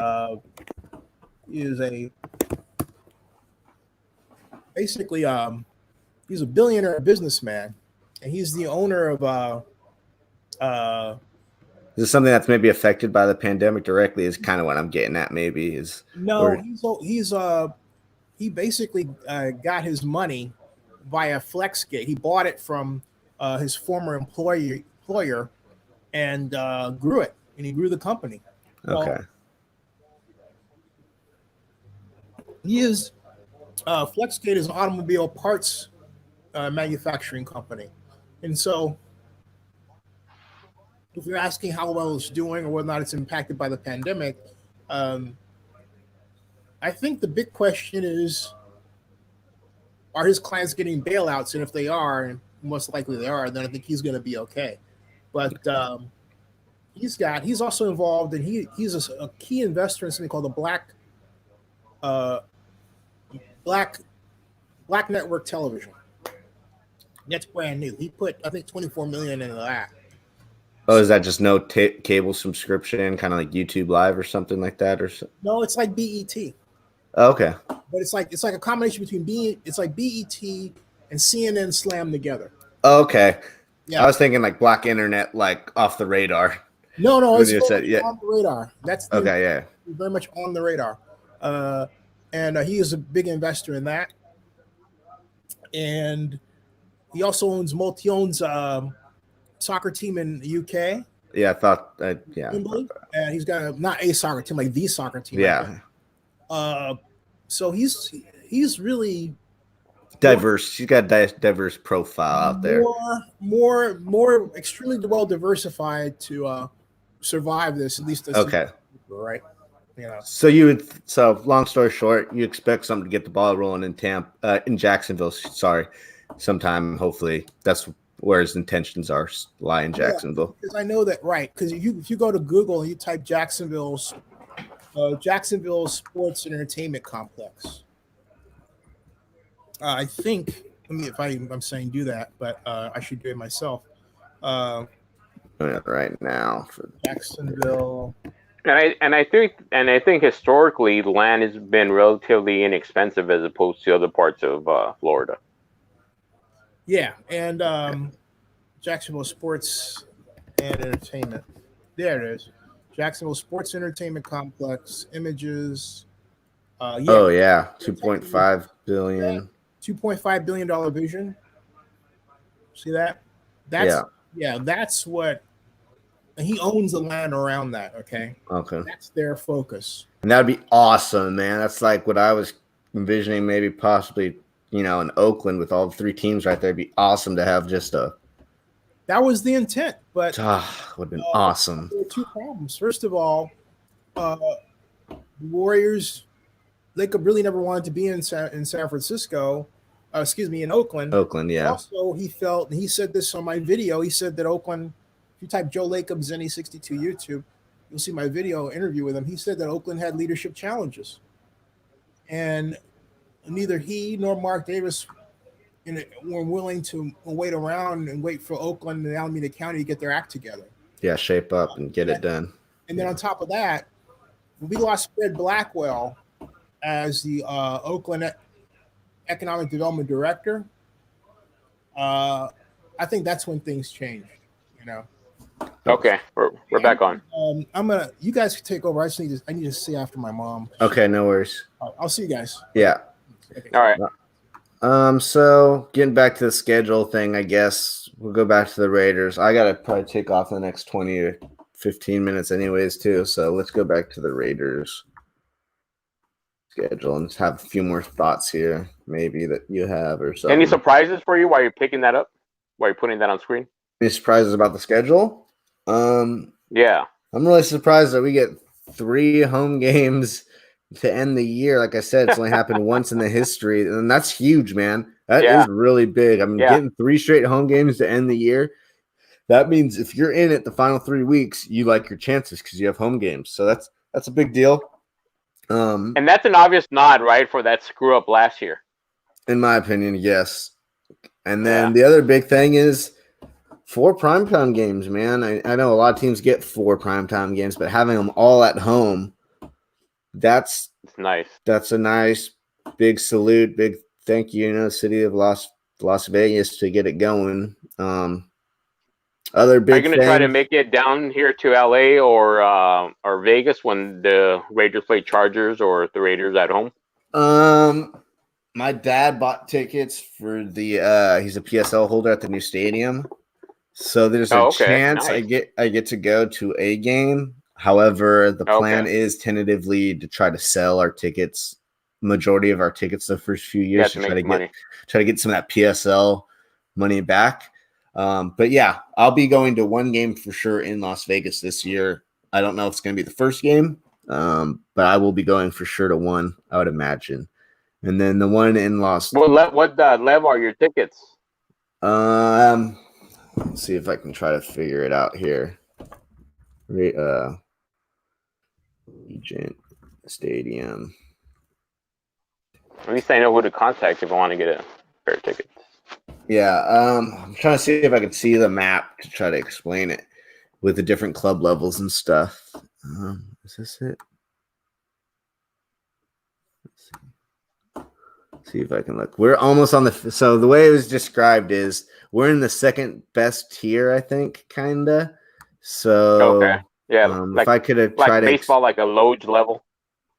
A: basically he's a billionaire businessman, and he's the owner of
B: Is this something that's maybe affected by the pandemic directly? Is kind of what I'm getting at. Maybe is
A: no. He's he basically got his money via Flexgate. He bought it from his former employer and grew it, and he grew the company.
B: Okay.
A: Well, he is Flexgate is an automobile parts manufacturing company, and so if you're asking how well it's doing or whether or not it's impacted by the pandemic, I think the big question is, are his clients getting bailouts? And if they are, and most likely they are, then I think he's going to be okay. But he's also involved, and he's a key investor in something called the Black Network Television. That's brand new. He put, I think, $24 million into that.
B: Oh, is that just no cable subscription, kind of like YouTube Live or something like that, or so?
A: No, it's like BET.
B: Oh, okay.
A: But it's like a combination between BET and CNN slammed together.
B: Oh, okay.
A: Yeah.
B: I was thinking like Black Internet, like off the radar.
A: No, it's
B: on
A: the radar. That's
B: okay. Yeah.
A: Very much on the radar. And he is a big investor in that. And he also owns soccer team in the UK.
B: Yeah, I thought. Yeah.
A: And he's got not a soccer team, like the soccer team.
B: Yeah.
A: So he's really
B: diverse. He's got a diverse profile out there.
A: More extremely well diversified to survive this. At least
B: okay.
A: Right. You know.
B: So long story short, you expect something to get the ball rolling in Jacksonville. Sorry, sometime. Hopefully, that's where his intentions lie in Jacksonville.
A: Because I know that, right? Because if you go to Google and you type Jacksonville Sports and Entertainment Complex, I think. I mean, if I'm saying do that, but I should do it myself.
B: Right now for
A: Jacksonville.
E: And I think historically land has been relatively inexpensive as opposed to other parts of Florida.
A: Yeah, and Jacksonville Sports and Entertainment. There it is. Jacksonville Sports Entertainment Complex. Images.
B: Oh yeah, $2.5 billion.
A: $2.5 billion vision. See that? That's what. And he owns the land around that. Okay. That's their focus.
B: And that'd be awesome, man. That's like what I was envisioning. Maybe possibly, in Oakland with all the three teams right there. It'd be awesome to have just a.
A: That was the intent, but
B: would have been awesome.
A: There were two problems. First of all, the Warriors, they could really never wanted to be in San Francisco. In Oakland.
B: Oakland, yeah.
A: Also, he felt, and he said this on my video. He said that Oakland. If you type Joe Lacob Zennie 62 YouTube, you'll see my video interview with him. He said that Oakland had leadership challenges, and neither he nor Mark Davis were willing to wait around and wait for Oakland and Alameda County to get their act together.
B: Yeah, shape up and get it done.
A: And then on top of that, we lost Fred Blackwell as the Oakland Economic Development Director. I think that's when things changed.
E: Okay, we're back on.
A: You guys can take over. I need to see after my mom.
B: Okay, no worries.
A: I'll see you guys.
B: Yeah.
A: Okay.
E: All right.
B: So getting back to the schedule thing, I guess we'll go back to the Raiders. I gotta probably take off the next 20 or 15 minutes anyways too. So let's go back to the Raiders schedule and have a few more thoughts here, maybe that you have or something.
E: Any surprises for you while you're picking that up? While you're putting that on screen?
B: Any surprises about the schedule?
E: Yeah.
B: I'm really surprised that we get 3 home games to end the year. Like I said, it's only happened once in the history, and that's huge, man. That is really big. I mean, getting 3 straight home games to end the year, that means if you're in it the final 3 weeks, you like your chances because you have home games. So that's a big deal.
E: And that's an obvious nod, right, for that screw up last year.
B: In my opinion, yes. And then the other big thing is 4 primetime games, man. I know a lot of teams get 4 primetime games, but having them all at home, it's
E: nice.
B: That's a nice big salute, big thank you, city of Las Vegas to get it going. Other big. Are you going to
E: try to make it down here to LA or Vegas when the Raiders play Chargers or the Raiders at home?
B: My dad bought tickets for the he's a PSL holder at the new stadium. So there's a chance
E: nice.
B: I get to go to a game. However, the plan
E: Okay.
B: is tentatively to try to sell our tickets, majority of our tickets the first few years
E: To
B: to
E: make money.
B: try to get some of that PSL money back. But yeah, I'll be going to one game for sure in Las Vegas this year. I don't know if it's going to be the first game, but I will be going for sure to one, I would imagine. And then the one in Las.
E: What level are your tickets?
B: Let's see if I can try to figure it out here. Allegiant Stadium.
E: At least I know who to contact if I want to get a pair of tickets.
B: Yeah, I'm trying to see if I can see the map to try to explain it with the different club levels and stuff. Is this it? Let's see if I can look. We're almost on so the way it was described is we're in the second best tier, I think, kinda. So
E: yeah,
B: if I could have tried
E: baseball, like a Loge level.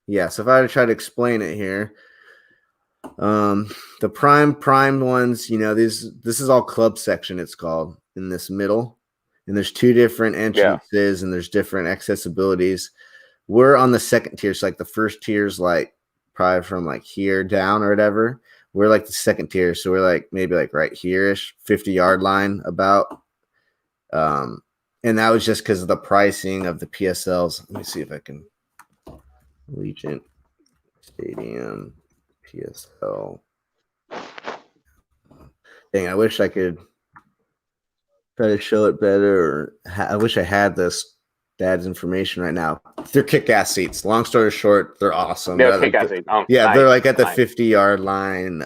B: Yeah, so if I were to try to explain it here, the prime ones, this is all club section. It's called in this middle, and there's two different entrances, and there's different accessibilities. We're on the second tier, so like the first tier is like probably from like here down or whatever. We're like the second tier, so we're like maybe like right here-ish, 50-yard line about. And that was just because of the pricing of the PSLs. Let me see if I can. Allegiant Stadium PSL. Dang, I wish I could try to show it better. Or I wish I had this dad's information right now. They're kick-ass seats. Long story short, they're awesome.
E: They're kick-ass seats.
B: Yeah,
E: nice,
B: they're like at the 50-yard line.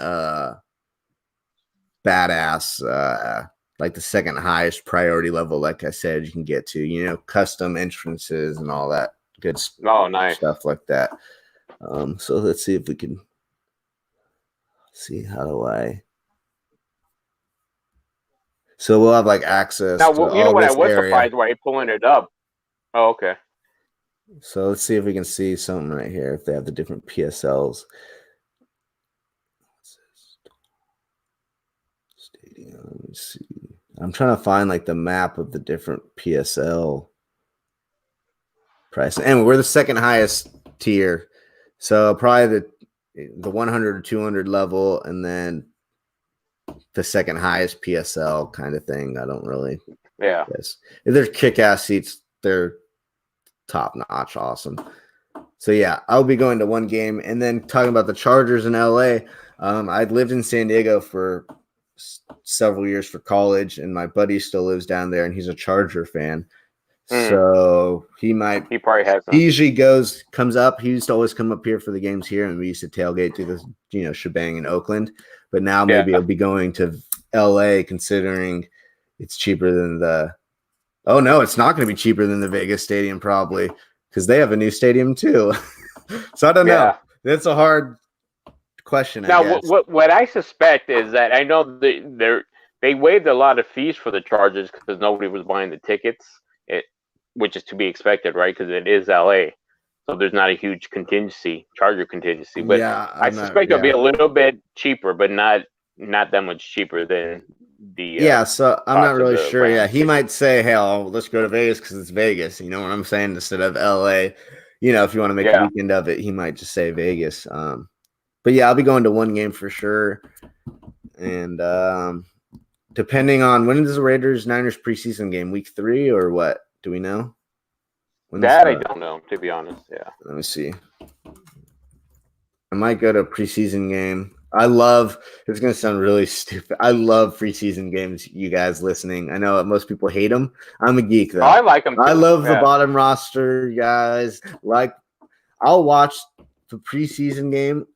B: Badass. Like the second highest priority level, like I said, you can get to. Custom entrances and all that good stuff like that. So let's see if we can see how do I. So we'll have like access.
E: Now,
B: to
E: what I was
B: area.
E: surprised why you're pulling it up. Oh, okay.
B: So let's see if we can see something right here. If they have the different PSLs. Stadium. Let me see. I'm trying to find like the map of the different PSL price. And we're the second highest tier. So probably the 100 or 200 level, and then the second highest PSL kind of thing. I don't really.
E: Yeah.
B: Guess. If there's kick-ass seats, they're top-notch, awesome. So yeah, I'll be going to one game, and then talking about the Chargers in LA. I'd lived in San Diego for several years for college, and my buddy still lives down there, and he's a Charger fan. So he probably has some. He usually comes up. He used to always come up here for the games here, and we used to tailgate to the shebang in Oakland. But now maybe he'll be going to LA, considering it's cheaper than oh no, it's not going to be cheaper than the Vegas stadium probably, because they have a new stadium too. So I don't know. That's a hard question.
E: Now, what I suspect is that I know they waived a lot of fees for the Chargers because nobody was buying the tickets. Which is to be expected, right? Because it is LA, so there's not a huge Charger contingency. But I suspect it'll be a little bit cheaper, but not that much cheaper than the.
B: So I'm not really sure. Rams. Yeah, he might say, "Hey, let's go to Vegas because it's Vegas." You know what I'm saying? Instead of LA, if you want to make a weekend of it, he might just say Vegas. But yeah, I'll be going to one game for sure, and depending on when is the Raiders-Niners preseason game, week 3 or what? Do we know?
E: I don't know, to be honest. Yeah.
B: Let me see. I might go to a preseason game. It's going to sound really stupid. I love preseason games, you guys listening. I know most people hate them. I'm a geek, though.
E: I like them too.
B: I love the bottom roster, guys. I'll watch the preseason game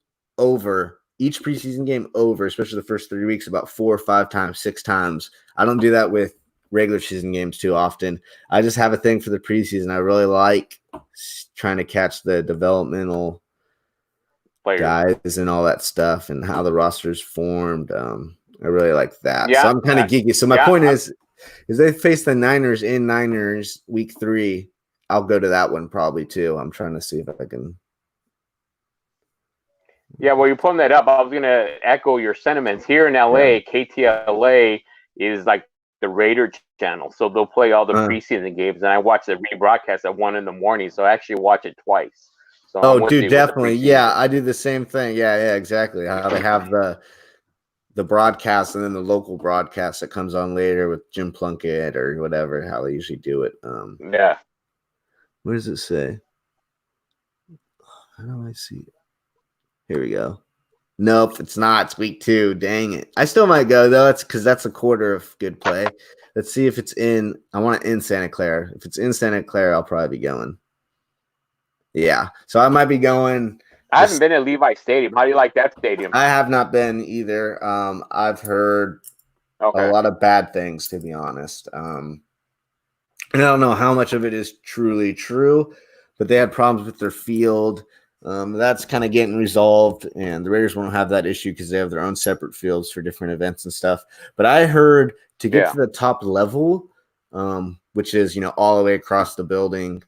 B: each preseason game especially the first 3 weeks, about 4 or 5 times, 6 times. I don't do that with regular season games too often. I just have a thing for the preseason. I really like trying to catch the developmental guys and all that stuff and how the roster's formed. I really like that. So I'm kind of geeky. So my point is they face the Niners in Niners week 3. I'll go to that one probably too. I'm trying to see if I can.
E: Yeah, well, you're pulling that up. I was going to echo your sentiments. Here in LA, KTLA is like the Raider channel. So they'll play all the preseason games. And I watch the rebroadcast at 1 a.m. So I actually watch it twice. So I'm with
B: dude,
E: you
B: definitely.
E: with the
B: Yeah, I do the same thing. Yeah, exactly. How they have the broadcast and then the local broadcast that comes on later with Jim Plunkett or whatever, how they usually do it.
E: Yeah.
B: What does it say? How do I see it? Here we go. Nope, it's not. It's week 2. Dang it. I still might go, though. That's because that's a quarter of good play. Let's see if it's in. I want it in Santa Clara. If it's in Santa Clara, I'll probably be going. Yeah. So I might be going.
E: I haven't been at Levi Stadium. How do you like that stadium?
B: I have not been either. I've heard a lot of bad things, to be honest. And I don't know how much of it is truly true, but they had problems with their field. That's kind of getting resolved, and the Raiders won't have that issue because they have their own separate fields for different events and stuff. But I heard to get to the top level, which is, all the way across the building,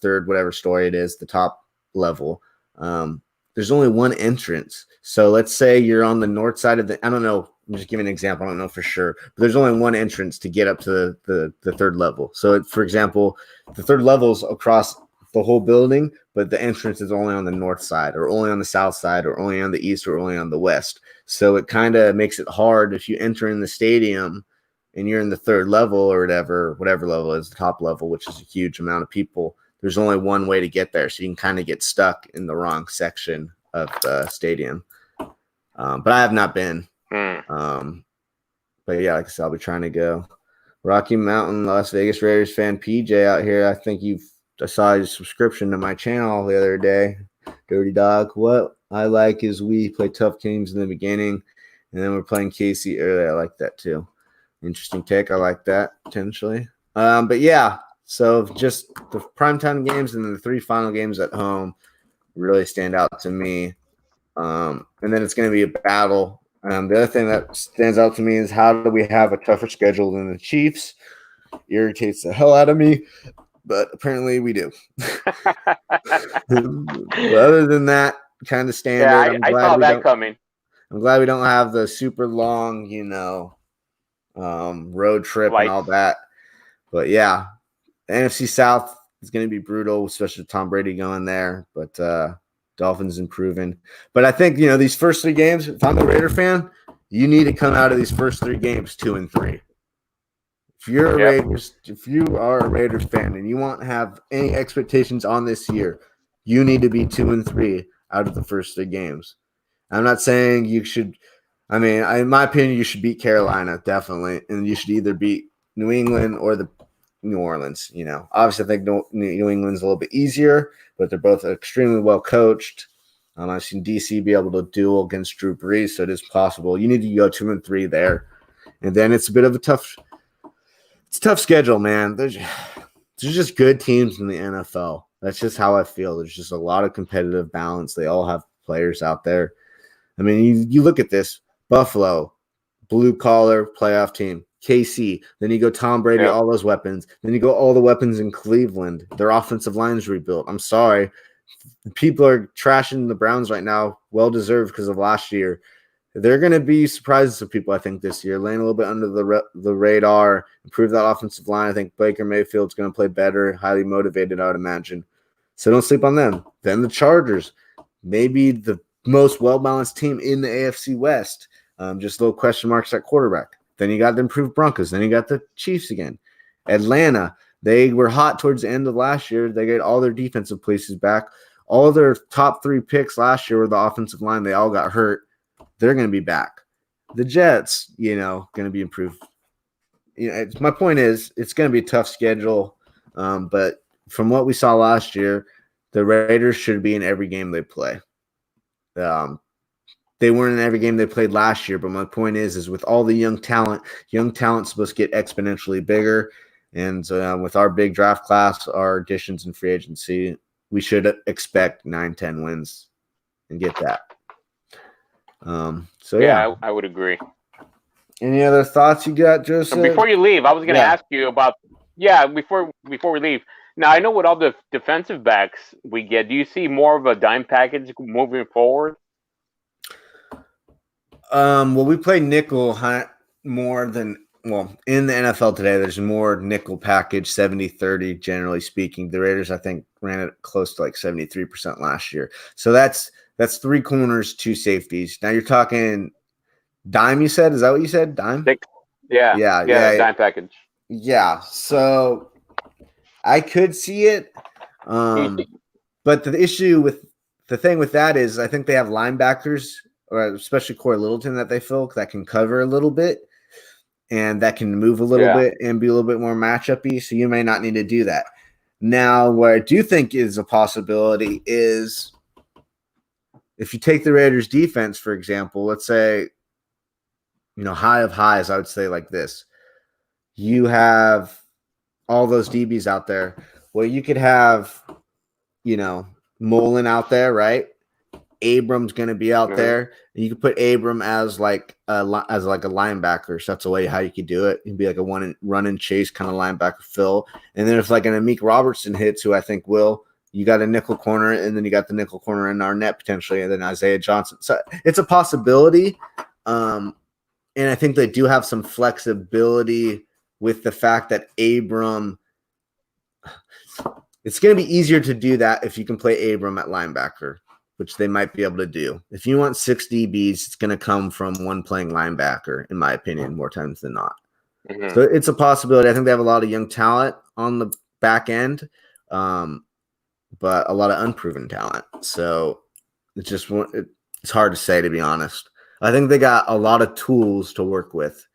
B: third, whatever story it is, the top level, there's only one entrance. So let's say you're on the north side of I don't know, I'm just giving an example. I don't know for sure, but there's only one entrance to get up to the third level. So for example, the third level is across the whole building, but the entrance is only on the north side or only on the south side or only on the east or only on the west. So it kind of makes it hard if you enter in the stadium and you're in the third level or whatever level is the top level, which is a huge amount of people. There's only one way to get there. So you can kind of get stuck in the wrong section of the stadium. But I have not been. But yeah, like I said, I'll be trying to go. Rocky Mountain, Las Vegas Raiders fan PJ out here. I think I saw your subscription to my channel the other day. Dirty Dog. What I like is we play tough teams in the beginning, and then we're playing KC early. I like that too. Interesting take. I like that potentially. But yeah, so just the primetime games and then the 3 final games at home really stand out to me. And then it's going to be a battle. The other thing that stands out to me is how do we have a tougher schedule than the Chiefs? Irritates the hell out of me, but apparently we do. But other than that, kind of standard.
E: I saw that coming.
B: I'm glad we don't have the super long, road trip and all that. But yeah, the NFC South is going to be brutal, especially with Tom Brady going there. But Dolphins improving. But I think, these first 3 games, if I'm a Raider fan, you need to come out of these first 3 games 2-3. If you're if you are a Raiders fan and you want to have any expectations on this year, you need to be 2-3 out of the first 3 games. I'm not saying you should. I mean, in my opinion, you should beat Carolina, definitely. And you should either beat New England or the New Orleans. Obviously, I think New England's a little bit easier, but they're both extremely well coached. I've seen DC be able to duel against Drew Brees, so it is possible. You need to go 2-3 there. And then it's a bit of a tough schedule, man. There's just good teams in the NFL. That's just how I feel. There's just a lot of competitive balance. They all have players out there. I mean, you look at this. Buffalo, blue-collar playoff team. KC. Then you go Tom Brady, all those weapons. Then you go all the weapons in Cleveland. Their offensive line's rebuilt. I'm sorry. People are trashing the Browns right now. Well-deserved because of last year. They're going to be surprises to people, I think, this year. Laying a little bit under the radar. Improve that offensive line. I think Baker Mayfield's going to play better. Highly motivated, I would imagine. So don't sleep on them. Then the Chargers. Maybe the most well-balanced team in the AFC West. Just little question marks at quarterback. Then you got the improved Broncos. Then you got the Chiefs again. Atlanta, they were hot towards the end of last year. They got all their defensive pieces back. All their top 3 picks last year were the offensive line. They all got hurt. They're going to be back. The Jets, going to be improved. My point is it's going to be a tough schedule. But from what we saw last year, the Raiders should be in every game they play. They weren't in every game they played last year, but my point is with all the young talent's supposed to get exponentially bigger. And with our big draft class, our additions in free agency, we should expect 9-10 wins and get that.
E: I would agree.
B: Any other thoughts you got, Joseph?
E: Before you leave, I was going to ask you about before we leave. Now I know with all the defensive backs we get, do you see more of a dime package moving forward?
B: Well, we play nickel more than in the NFL today. There's more nickel package 70-30, generally speaking. The Raiders, I think, ran it close to like 73% last year. So that's 3 corners, 2 safeties. Now you're talking dime. You said, is that what you said? Dime?
E: Yeah. Dime package.
B: Yeah. So I could see it, but the thing with that is, I think they have linebackers, or especially Corey Littleton, that they feel that can cover a little bit and that can move a little bit and be a little bit more matchup-y. So you may not need to do that. Now, what I do think is a possibility is if you take the Raiders defense, for example, let's say, high of highs, I would say like this. You have all those DBs out there. Well, you could have, Mullen out there, right? Abram's going to be out there. And you could put Abram as like a linebacker. So that's a way how you could do it. He'd be like a run and chase kind of linebacker fill. And then if like an Amik Robertson hits, who I think will, you got a nickel corner, and then you got the nickel corner in Arnett potentially, and then Isaiah Johnson. So it's a possibility. And I think they do have some flexibility with the fact that Abram, it's going to be easier to do that if you can play Abram at linebacker, which they might be able to do. If you want 6 DBs, it's going to come from one playing linebacker, in my opinion, more times than not. So it's a possibility. I think they have a lot of young talent on the back end, but a lot of unproven talent. So it's hard to say, to be honest. I think they got a lot of tools to work with.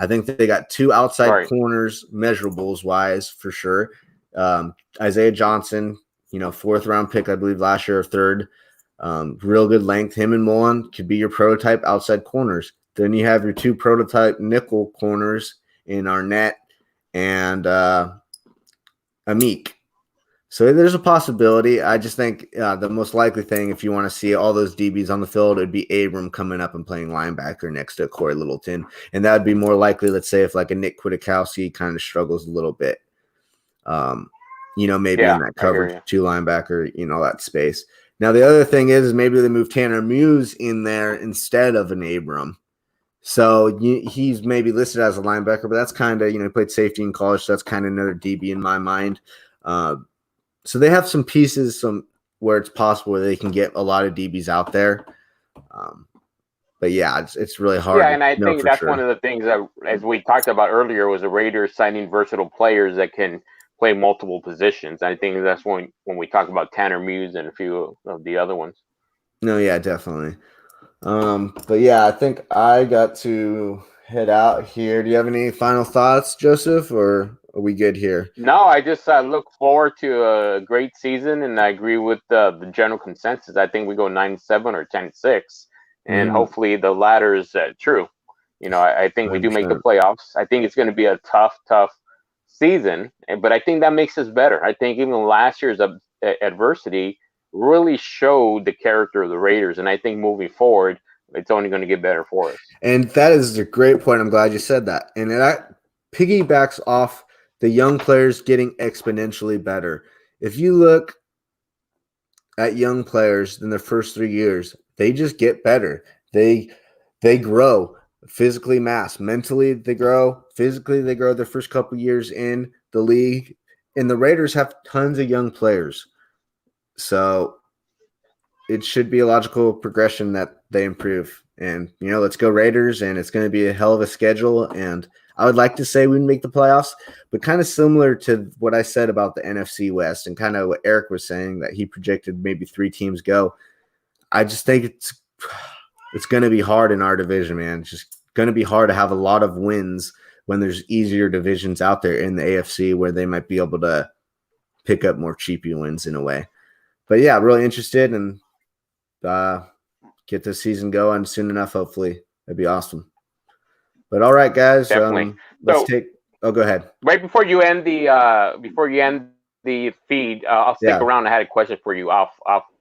B: I think they got 2 outside corners, measurables wise, for sure. Isaiah Johnson, 4th round pick, I believe, last year or 3rd. Real good length. Him and Mullen could be your prototype outside corners. Then you have your 2 prototype nickel corners in Arnett and Amik. So there's a possibility. I just think the most likely thing, if you want to see all those DBs on the field, it would be Abram coming up and playing linebacker next to Corey Littleton. And that would be more likely, let's say, if like a Nick Kwiatkowski kind of struggles a little bit. Maybe in that coverage 2 linebacker, that space. Now, the other thing is maybe they move Tanner Muse in there instead of an Abram. So he's maybe listed as a linebacker, but that's kind of, he played safety in college, so that's kind of another DB in my mind. So they have some pieces where it's possible where they can get a lot of DBs out there. But yeah, it's really hard.
E: Yeah, and I think that's one of the things that, as we talked about earlier, was the Raiders signing versatile players that can play multiple positions. I think that's when we talk about Tanner Muse and a few of the other ones.
B: No, yeah, definitely. But yeah, I think I got to head out here. Do you have any final thoughts, Joseph, or are we good here?
E: No, I just look forward to a great season, and I agree with the general consensus. I think we go 9-7 or 10-6, and hopefully the latter is true. I think we do make the playoffs. I think it's going to be a tough season, but I think that makes us better. I think even last year's adversity really showed the character of the Raiders, and I think moving forward, it's only going to get better for us.
B: And that is a great point. I'm glad you said that. And that piggybacks off the young players getting exponentially better. If you look at young players in their first 3 years, they just get better. They grow physically, mentally they grow, physically they grow their first couple years in the league. And the Raiders have tons of young players. So it should be a logical progression that they improve. And, let's go Raiders, and it's going to be a hell of a schedule. And I would like to say we'd make the playoffs, but kind of similar to what I said about the NFC West and kind of what Eric was saying, that he projected maybe 3 teams go. I just think it's going to be hard in our division, man. It's just going to be hard to have a lot of wins when there's easier divisions out there in the AFC where they might be able to pick up more cheapy wins in a way. But yeah, really interested and get this season going soon enough. Hopefully, that'd be awesome. But all right, guys,
E: definitely.
B: Go ahead.
E: Right before you end the feed, I'll stick around. I had a question for you off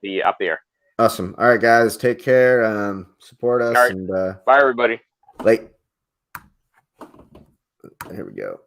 E: the air.
B: Awesome. All right, guys, take care. Support us.
E: All right.
B: And
E: bye, everybody.
B: Here we go.